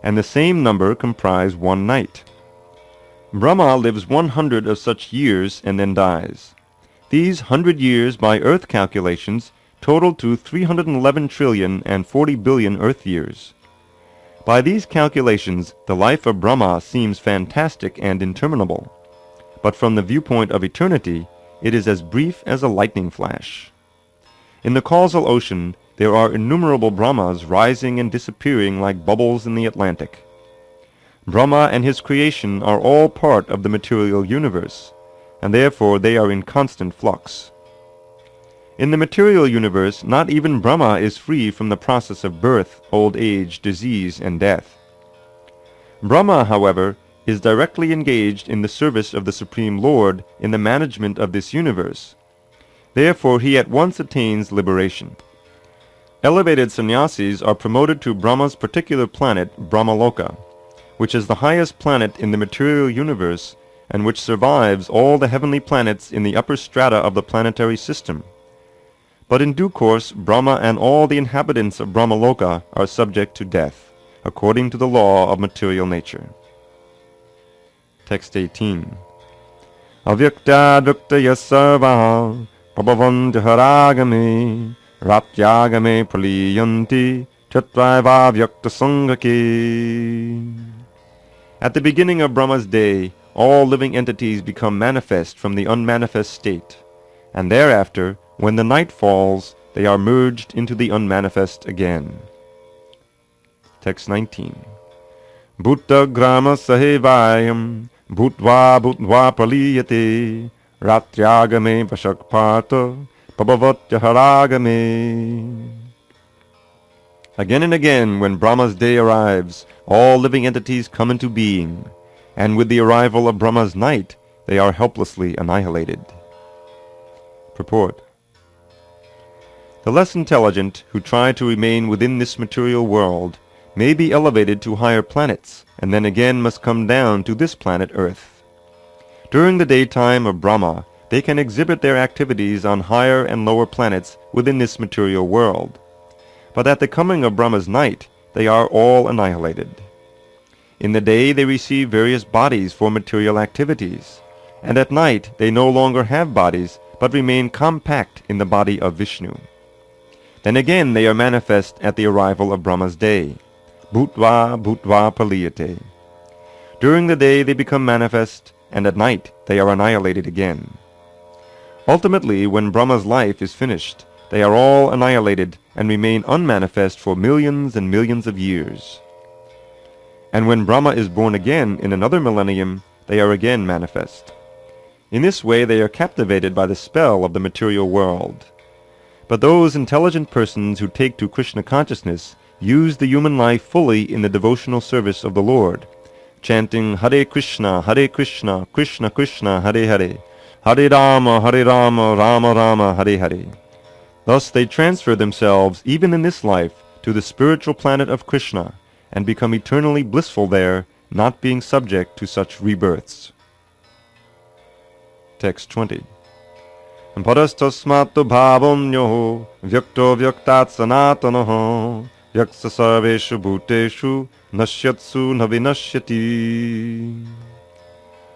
and the same number comprise one night. Brahma lives 100 of such years and then dies. These 100 years by earth calculations total to 311 trillion and 40 billion earth years. By these calculations, the life of Brahma seems fantastic and interminable, but from the viewpoint of eternity, it is as brief as a lightning flash. In the causal ocean, there are innumerable Brahmas rising and disappearing like bubbles in the Atlantic. Brahma and his creation are all part of the material universe, and therefore they are in constant flux. In the material universe, not even Brahma is free from the process of birth, old age, disease, and death. Brahma, however, is directly engaged in the service of the Supreme Lord in the management of this universe. Therefore he at once attains liberation. Elevated sannyasis are promoted to Brahma's particular planet, Brahmaloka, which is the highest planet in the material universe and which survives all the heavenly planets in the upper strata of the planetary system. But in due course, Brahma and all the inhabitants of Brahmaloka are subject to death, according to the law of material nature. Text 18. Avyaktadvaktaya sarvaha prabhavanti haragame ratyagame praliyanti chatraivavyakta sangake. At the beginning of Brahma's day, all living entities become manifest from the unmanifest state, and thereafter, when the night falls, they are merged into the unmanifest again. Text 19. Bhutta grama sahevayam bhutva praliyate ratyagame vashakparta pabhavatya haragame. Again and again, when Brahma's day arrives, all living entities come into being, and with the arrival of Brahma's night, they are helplessly annihilated. Purport. The less intelligent who try to remain within this material world may be elevated to higher planets, and then again must come down to this planet Earth. During the daytime of Brahma, they can exhibit their activities on higher and lower planets within this material world. But at the coming of Brahma's night, they are all annihilated. In the day they receive various bodies for material activities, and at night they no longer have bodies, but remain compact in the body of Vishnu. Then again they are manifest at the arrival of Brahma's day. Bhutva praliyate. During the day they become manifest, and at night they are annihilated again. Ultimately, when Brahma's life is finished, they are all annihilated and remain unmanifest for millions and millions of years. And when Brahma is born again in another millennium, they are again manifest. In this way they are captivated by the spell of the material world. But those intelligent persons who take to Krishna consciousness use the human life fully in the devotional service of the Lord, chanting Hare Krishna, Krishna Krishna, Hare Hare, Hare Rama, Rama Rama, Hare Hare. Thus they transfer themselves, even in this life, to the spiritual planet of Krishna, and become eternally blissful there, not being subject to such rebirths. Text 20. Parastasmattu bhavonyoho vyakto vyaktat sanatanoho yaksa sarveshu bhuteshu nashyatsu navinashyati.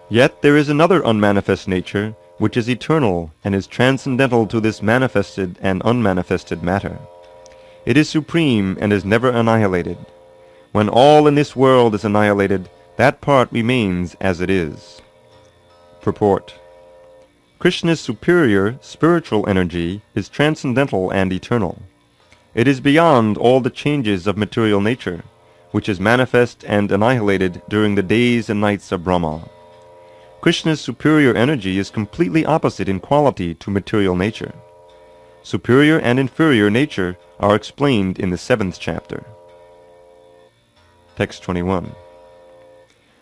Yet there is another unmanifest nature, which is eternal and is transcendental to this manifested and unmanifested matter. It is supreme and is never annihilated. When all in this world is annihilated, that part remains as it is. Purport. Krishna's superior spiritual energy is transcendental and eternal. It is beyond all the changes of material nature, which is manifest and annihilated during the days and nights of Brahma. Krishna's superior energy is completely opposite in quality to material nature. Superior and inferior nature are explained in the 7th chapter. Text 21.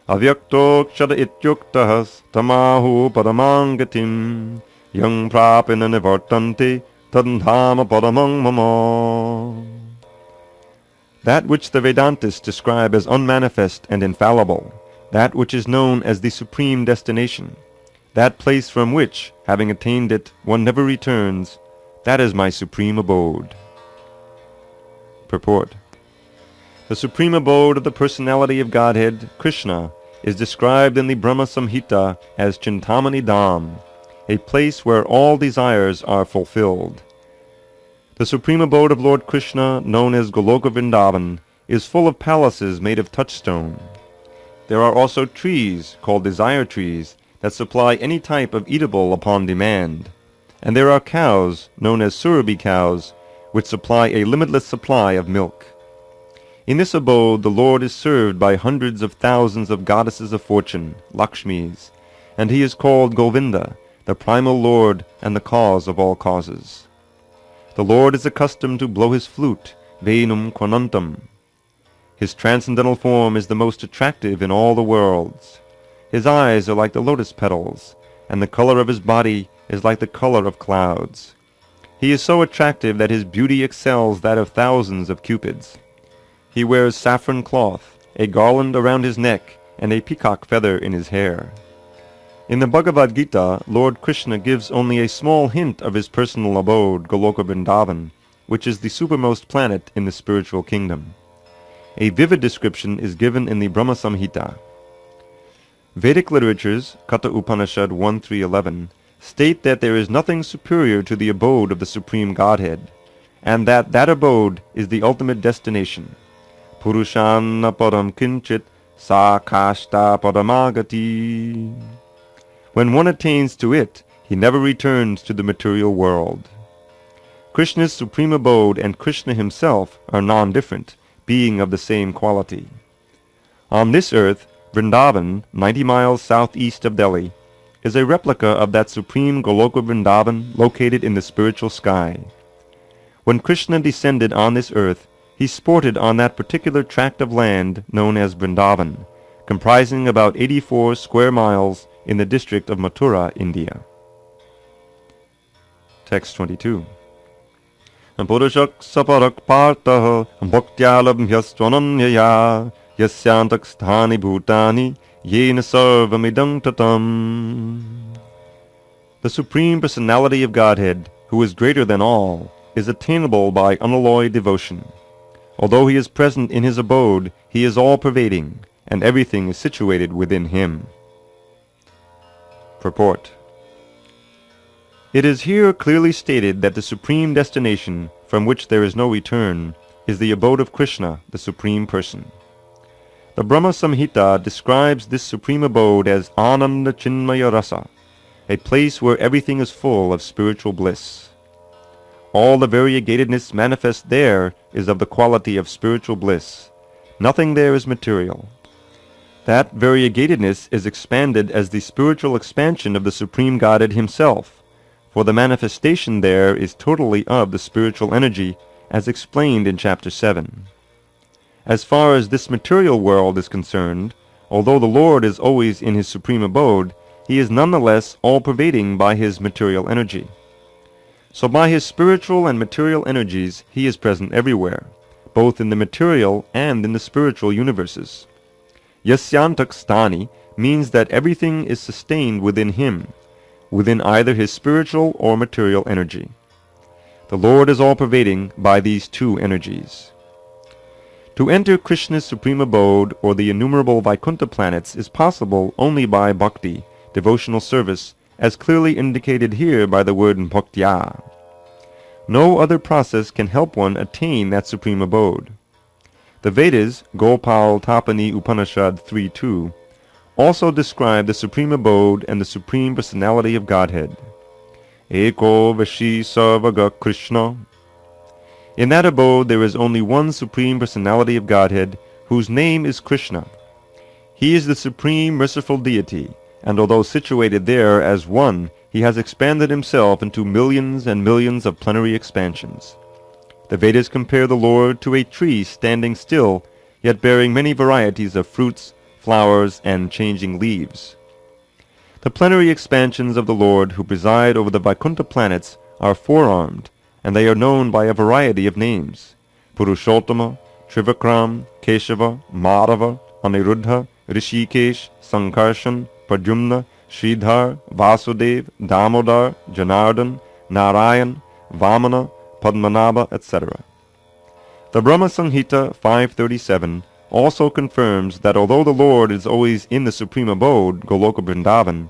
Avyakto kshara ityuktahas tamahu paramangatim yang prapina nivartante tadhama paramang mama. That which the Vedantists describe as unmanifest and infallible, that which is known as the supreme destination, that place from which, having attained it, one never returns, that is my supreme abode. Purport. The supreme abode of the personality of Godhead, Krishna, is described in the Brahma Samhita as Chintamani Dham, a place where all desires are fulfilled. The supreme abode of Lord Krishna, known as Goloka Vrindavan, is full of palaces made of touchstone. There are also trees, called desire trees, that supply any type of eatable upon demand. And there are cows, known as Surabhi cows, which supply a limitless supply of milk. In this abode the Lord is served by hundreds of thousands of goddesses of fortune, Lakshmis, and he is called Govinda, the primal Lord and the cause of all causes. The Lord is accustomed to blow his flute, Venum Quanantam. His transcendental form is the most attractive in all the worlds. His eyes are like the lotus petals, and the color of his body is like the color of clouds. He is so attractive that his beauty excels that of thousands of cupids. He wears saffron cloth, a garland around his neck, and a peacock feather in his hair. In the Bhagavad-Gītā, Lord Krishna gives only a small hint of his personal abode, Goloka Vrindavan, which is the supermost planet in the spiritual kingdom. A vivid description is given in the Brahma Samhita. Vedic literatures, Katha Upanishad 1.3.11, state that there is nothing superior to the abode of the Supreme Godhead, and that that abode is the ultimate destination. Purushanna param kinchit sa kashta paramagati. When one attains to it, he never returns to the material world. Krishna's supreme abode and Krishna himself are non-different, being of the same quality. On this earth, Vrindavan, 90 miles southeast of Delhi, is a replica of that supreme Goloka Vrindavan located in the spiritual sky. When Krishna descended on this earth, he sported on that particular tract of land known as Vrindavan, comprising about 84 square miles in the district of Mathura, India. Text 22. Purushak saparak partah bhaktyalabhyastvananyaya yasyantak sthani bhutani yena sarvamidam tatam. The Supreme Personality of Godhead, who is greater than all, is attainable by unalloyed devotion. Although he is present in his abode, he is all-pervading, and everything is situated within him. Purport. It is here clearly stated that the supreme destination, from which there is no return, is the abode of Krishna, the Supreme Person. The Brahma Samhita describes this supreme abode as Ananda Chinmaya Rasa, a place where everything is full of spiritual bliss. All the variegatedness manifest there is of the quality of spiritual bliss. Nothing there is material. That variegatedness is expanded as the spiritual expansion of the Supreme Godhead himself, for the manifestation there is totally of the spiritual energy, as explained in chapter 7. As far as this material world is concerned, although the Lord is always in his supreme abode, he is nonetheless all-pervading by his material energy. So by his spiritual and material energies, he is present everywhere, both in the material and in the spiritual universes. Yasyantak stani means that everything is sustained within him, within either his spiritual or material energy. The Lord is all-pervading by these two energies. To enter Krishna's supreme abode or the innumerable Vaikuntha planets is possible only by bhakti, devotional service, as clearly indicated here by the word bhaktya. No other process can help one attain that supreme abode. The Vedas, Gopal Tapani Upanishad 3.2, also describe the supreme abode and the supreme personality of Godhead. Eko Vashi Sarvaga Krishna. In that abode there is only one supreme personality of Godhead, whose name is Krishna. He is the supreme merciful deity, and although situated there as one, he has expanded himself into millions and millions of plenary expansions. The Vedas compare the Lord to a tree standing still, yet bearing many varieties of fruits, flowers, and changing leaves. The plenary expansions of the Lord who preside over the Vaikuntha planets are four-armed, and they are known by a variety of names: Purushottama, Trivikram, Keshava, Madhava, Aniruddha, Rishikesh, Sankarshan, Pradyumna, Sridhar, Vasudev, Damodar, Janardhan, Narayan, Vamana, Padmanabha, etc. The Brahma Samhita 537 also confirms that although the Lord is always in the supreme abode, Goloka Vrindavan,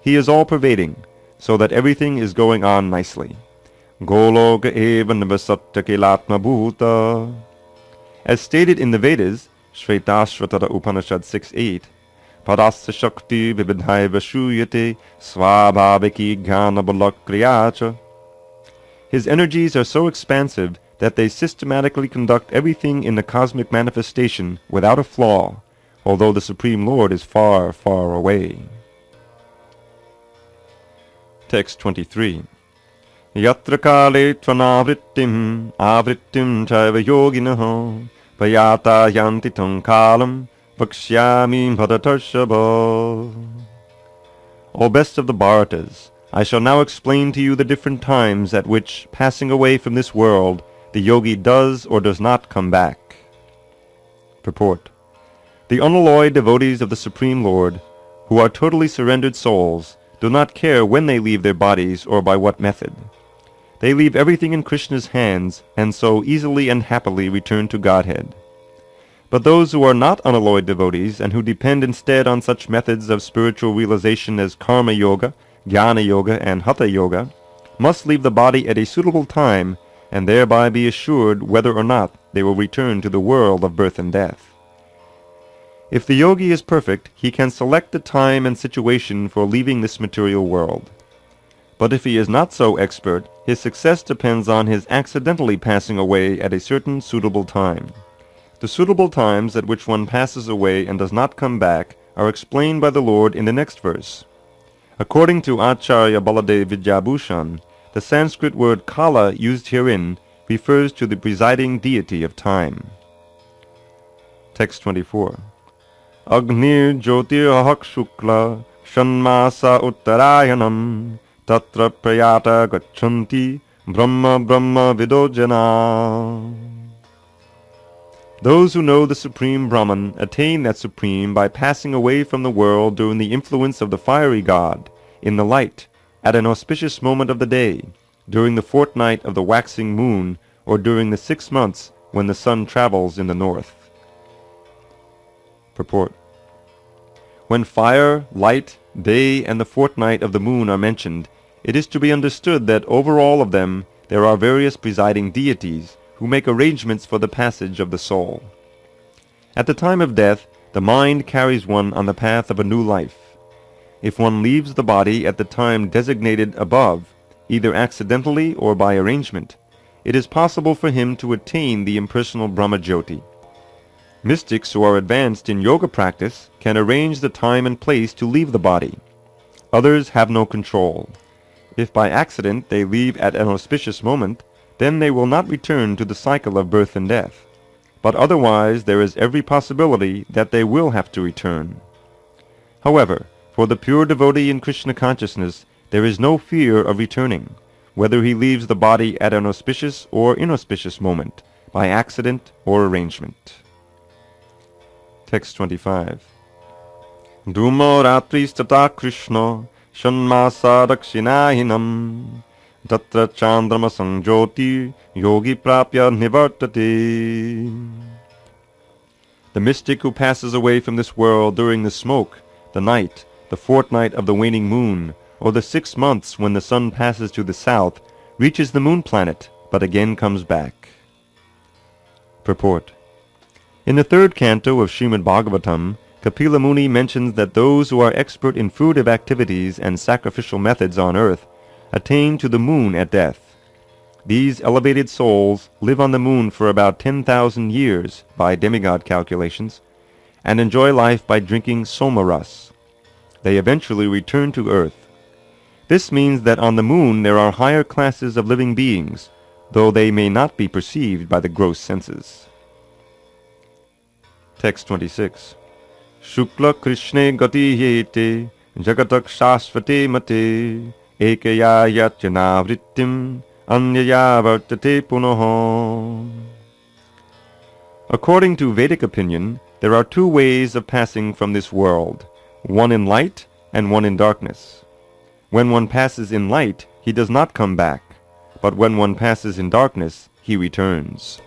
he is all-pervading, so that everything is going on nicely. Goloka eva nivasatya kilatma bhuta. As stated in the Vedas, Shvetashvatara Upanishad 6.8, Parasya Shakti Vividhaiva Shuyate Svabhaviki Ghana Balakriyacha. His energies are so expansive that they systematically conduct everything in the cosmic manifestation without a flaw, although the Supreme Lord is far, far away. Text 23. Yatra kale tvanavrittim avrittim chaiva yoginaho payata yanti tam kalam vakshyami bhadatarshava. O best of the Bharatas, I shall now explain to you the different times at which, passing away from this world, the yogi does or does not come back. Purport. The unalloyed devotees of the Supreme Lord, who are totally surrendered souls, do not care when they leave their bodies or by what method. They leave everything in Krishna's hands, and so easily and happily return to Godhead. But those who are not unalloyed devotees, and who depend instead on such methods of spiritual realization as karma yoga, jnana yoga, and hatha yoga, must leave the body at a suitable time, and thereby be assured whether or not they will return to the world of birth and death. If the yogi is perfect, he can select the time and situation for leaving this material world. But if he is not so expert, his success depends on his accidentally passing away at a certain suitable time. The suitable times at which one passes away and does not come back are explained by the Lord in the next verse. According to Acharya Baladev Vidyabhushan, the Sanskrit word kala used herein refers to the presiding deity of time. Text 24. Agnir Jyotir Ahak Shukla Shanmasa Uttarayanam Tatra Prayata Gachanti Brahma Brahma Vidojana. Those who know the Supreme Brahman attain that Supreme by passing away from the world during the influence of the fiery god, in the light, at an auspicious moment of the day, during the fortnight of the waxing moon, or during the 6 months when the sun travels in the north. Purport. When fire, light, day, and the fortnight of the moon are mentioned, it is to be understood that over all of them there are various presiding deities who make arrangements for the passage of the soul. At the time of death, the mind carries one on the path of a new life. If one leaves the body at the time designated above, either accidentally or by arrangement, it is possible for him to attain the impersonal Brahma-Jyoti. Mystics who are advanced in yoga practice can arrange the time and place to leave the body. Others have no control. If by accident they leave at an auspicious moment, then they will not return to the cycle of birth and death. But otherwise there is every possibility that they will have to return. However, For the pure devotee in Krishna consciousness, there is no fear of returning, whether he leaves the body at an auspicious or inauspicious moment, by accident or arrangement. Text 25. Dhumo ratristata Krishna shanmasa dakshinahinam tatra chandrama sanjoti yogi prapya nivartate. The mystic who passes away from this world during the smoke, the night, the fortnight of the waning moon, or the 6 months when the sun passes to the south, reaches the moon planet, but again comes back. Purport. In the 3rd canto of Srimad-Bhagavatam, Kapila Muni mentions that those who are expert in fruitive activities and sacrificial methods on earth attain to the moon at death. These elevated souls live on the moon for about 10,000 years by demigod calculations, and enjoy life by drinking somaras. They eventually return to earth. This means that on the moon there are higher classes of living beings, though they may not be perceived by the gross senses. Text 26. Shukla Krishne gati yete jagatak shasvate mate ekaya yatjana vrittim anyaya vartate punoho. According to Vedic opinion, there are 2 ways of passing from this world, one in light and one in darkness. When one passes in light, he does not come back, but when one passes in darkness, he returns.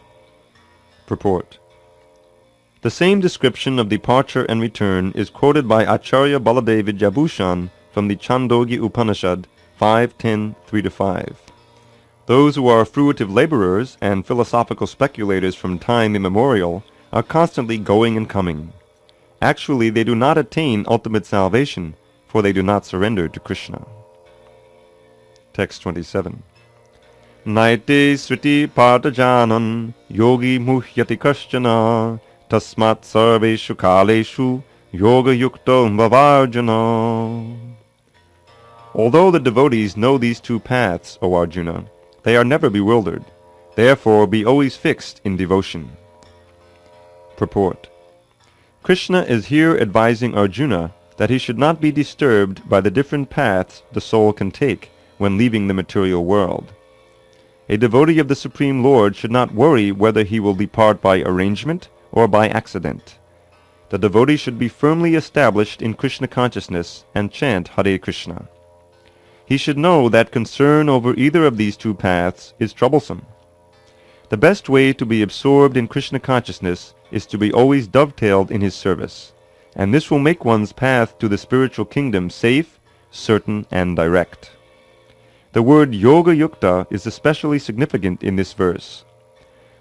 Purport. The same description of departure and return is quoted by Acharya Baladev Vidyabhushan from the Chandogya Upanishad 5.10.3-5. Those who are fruitive laborers and philosophical speculators from time immemorial are constantly going and coming. Actually, they do not attain ultimate salvation, for they do not surrender to Krishna. Text 27. Naite sriti partajanan yogi muhyati kaschana tasmat sarveshu kaleshu yoga yukto bhavarjana. Although the devotees know these 2 paths, O Arjuna, they are never bewildered. Therefore be always fixed in devotion. Purport. Krishna is here advising Arjuna that he should not be disturbed by the different paths the soul can take when leaving the material world. A devotee of the Supreme Lord should not worry whether he will depart by arrangement or by accident. The devotee should be firmly established in Krishna consciousness and chant Hare Krishna. He should know that concern over either of these 2 paths is troublesome. The best way to be absorbed in Krishna consciousness is to be always dovetailed in his service, and this will make one's path to the spiritual kingdom safe, certain, and direct. The word yoga yukta is especially significant in this verse.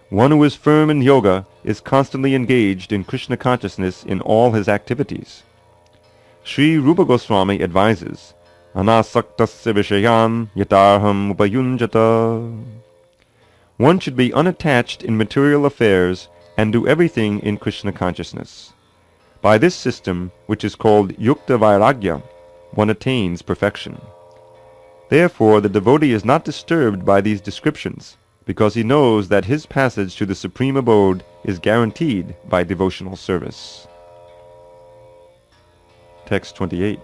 One who is firm in yoga is constantly engaged in Krishna consciousness in all his activities. Sri Rupa Goswami advises, Anasaktasya vishayan yatarham upayunjata. One should be unattached in material affairs and do everything in Krishna consciousness. By this system, which is called Yukta Vairagya, one attains perfection. Therefore, the devotee is not disturbed by these descriptions, because he knows that his passage to the supreme abode is guaranteed by devotional service. Text 28.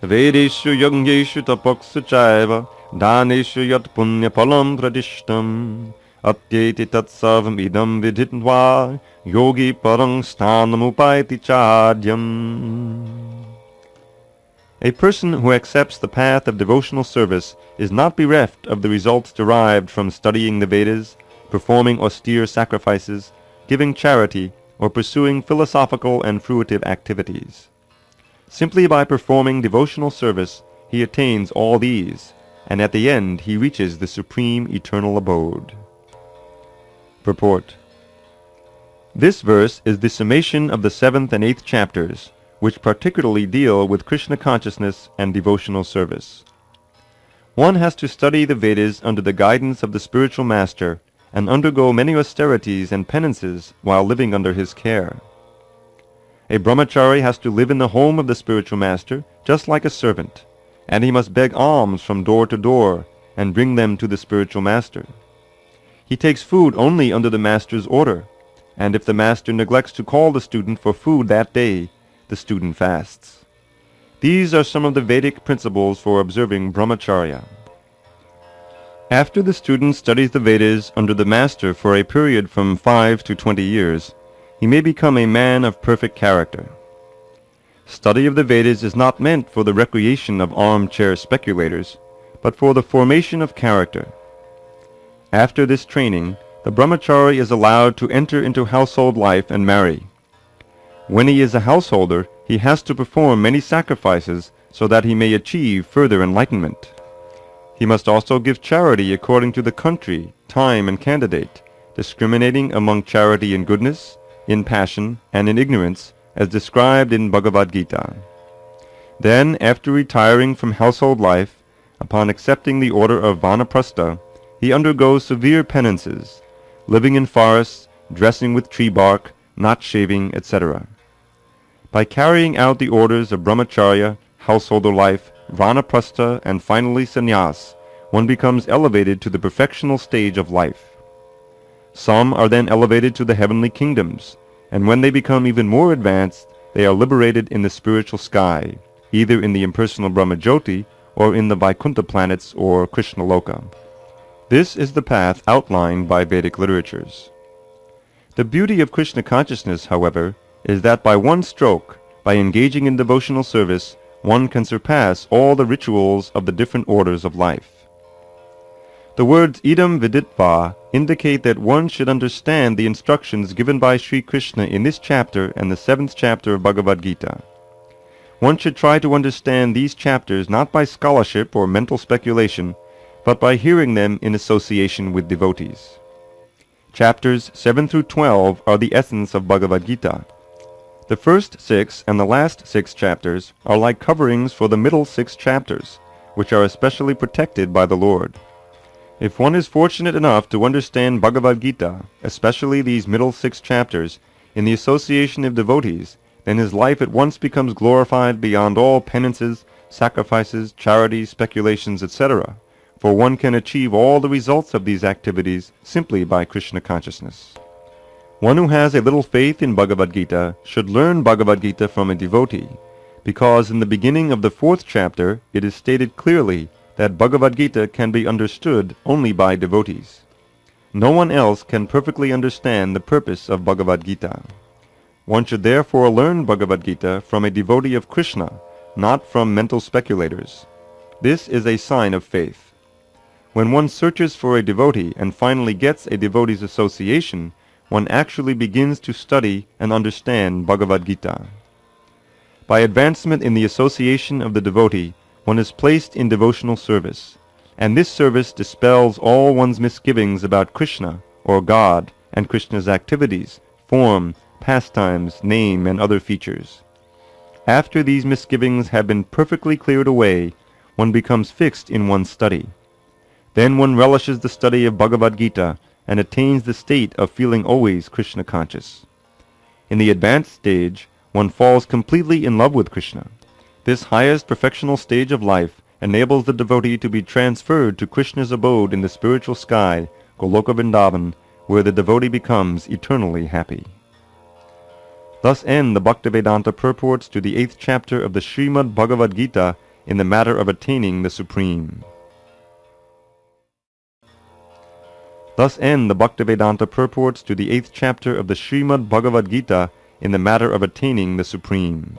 Vedeshu yagngeshu tapaksu chaiva daneshu yat punya palam pradishtam atyeti tatsavam idam vidhitva yogi parang sthanam upaiti chadyam. A person who accepts the path of devotional service is not bereft of the results derived from studying the Vedas, performing austere sacrifices, giving charity, or pursuing philosophical and fruitive activities. Simply by performing devotional service, he attains all these, and at the end he reaches the supreme eternal abode. Purport. This verse is the summation of the 7th and 8th chapters, which particularly deal with Krishna consciousness and devotional service. One has to study the Vedas under the guidance of the spiritual master and undergo many austerities and penances while living under his care. A brahmachari has to live in the home of the spiritual master just like a servant, and he must beg alms from door to door and bring them to the spiritual master. He takes food only under the master's order, and if the master neglects to call the student for food that day, the student fasts. These are some of the Vedic principles for observing brahmacharya. After the student studies the Vedas under the master for a period from 5 to 20 years, he may become a man of perfect character. Study of the Vedas is not meant for the recreation of armchair speculators, but for the formation of character. After this training, the brahmachari is allowed to enter into household life and marry. When he is a householder, he has to perform many sacrifices so that he may achieve further enlightenment. He must also give charity according to the country, time, and candidate, discriminating among charity in goodness, in passion, and in ignorance, as described in Bhagavad-Gītā. Then, after retiring from household life, upon accepting the order of vanaprastha, he undergoes severe penances, living in forests, dressing with tree bark, not shaving, etc. By carrying out the orders of brahmacharya, householder life, vanaprastha, and finally sannyas, one becomes elevated to the perfectional stage of life. Some are then elevated to the heavenly kingdoms, and when they become even more advanced, they are liberated in the spiritual sky, either in the impersonal Brahmajyoti or in the Vaikuntha planets or Krishna Loka. This is the path outlined by Vedic literatures. The beauty of Krishna consciousness, however, is that by one stroke, by engaging in devotional service, one can surpass all the rituals of the different orders of life. The words idam viditva indicate that one should understand the instructions given by Sri Krishna in this chapter and the 7th chapter of Bhagavad-Gītā. One should try to understand these chapters not by scholarship or mental speculation, but by hearing them in association with devotees. Chapters 7 through 12 are the essence of Bhagavad-Gītā. The first 6 and the last 6 chapters are like coverings for the middle 6 chapters, which are especially protected by the Lord. If one is fortunate enough to understand Bhagavad-Gītā, especially these middle 6 chapters, in the association of devotees, then his life at once becomes glorified beyond all penances, sacrifices, charities, speculations, etc., for one can achieve all the results of these activities simply by Krishna consciousness. One who has a little faith in Bhagavad-Gītā should learn Bhagavad-Gītā from a devotee, because in the beginning of the 4th chapter it is stated clearly that Bhagavad-Gītā can be understood only by devotees. No one else can perfectly understand the purpose of Bhagavad-Gītā. One should therefore learn Bhagavad-Gītā from a devotee of Krishna, not from mental speculators. This is a sign of faith. When one searches for a devotee and finally gets a devotee's association, one actually begins to study and understand Bhagavad-Gītā. By advancement in the association of the devotee, one is placed in devotional service, and this service dispels all one's misgivings about Krishna, or God, and Krishna's activities, form, pastimes, name, and other features. After these misgivings have been perfectly cleared away, one becomes fixed in one's study. Then one relishes the study of Bhagavad-Gītā and attains the state of feeling always Krishna conscious. In the advanced stage, one falls completely in love with Krishna. This highest perfectional stage of life enables the devotee to be transferred to Krishna's abode in the spiritual sky, Goloka Vrindavan, where the devotee becomes eternally happy. Thus end the Bhaktivedanta purports to the 8th chapter of the Śrīmad-Bhagavad-gītā in the matter of attaining the Supreme. Thus end the Bhaktivedanta purports to the 8th chapter of the Śrīmad-Bhagavad-gītā in the matter of attaining the Supreme.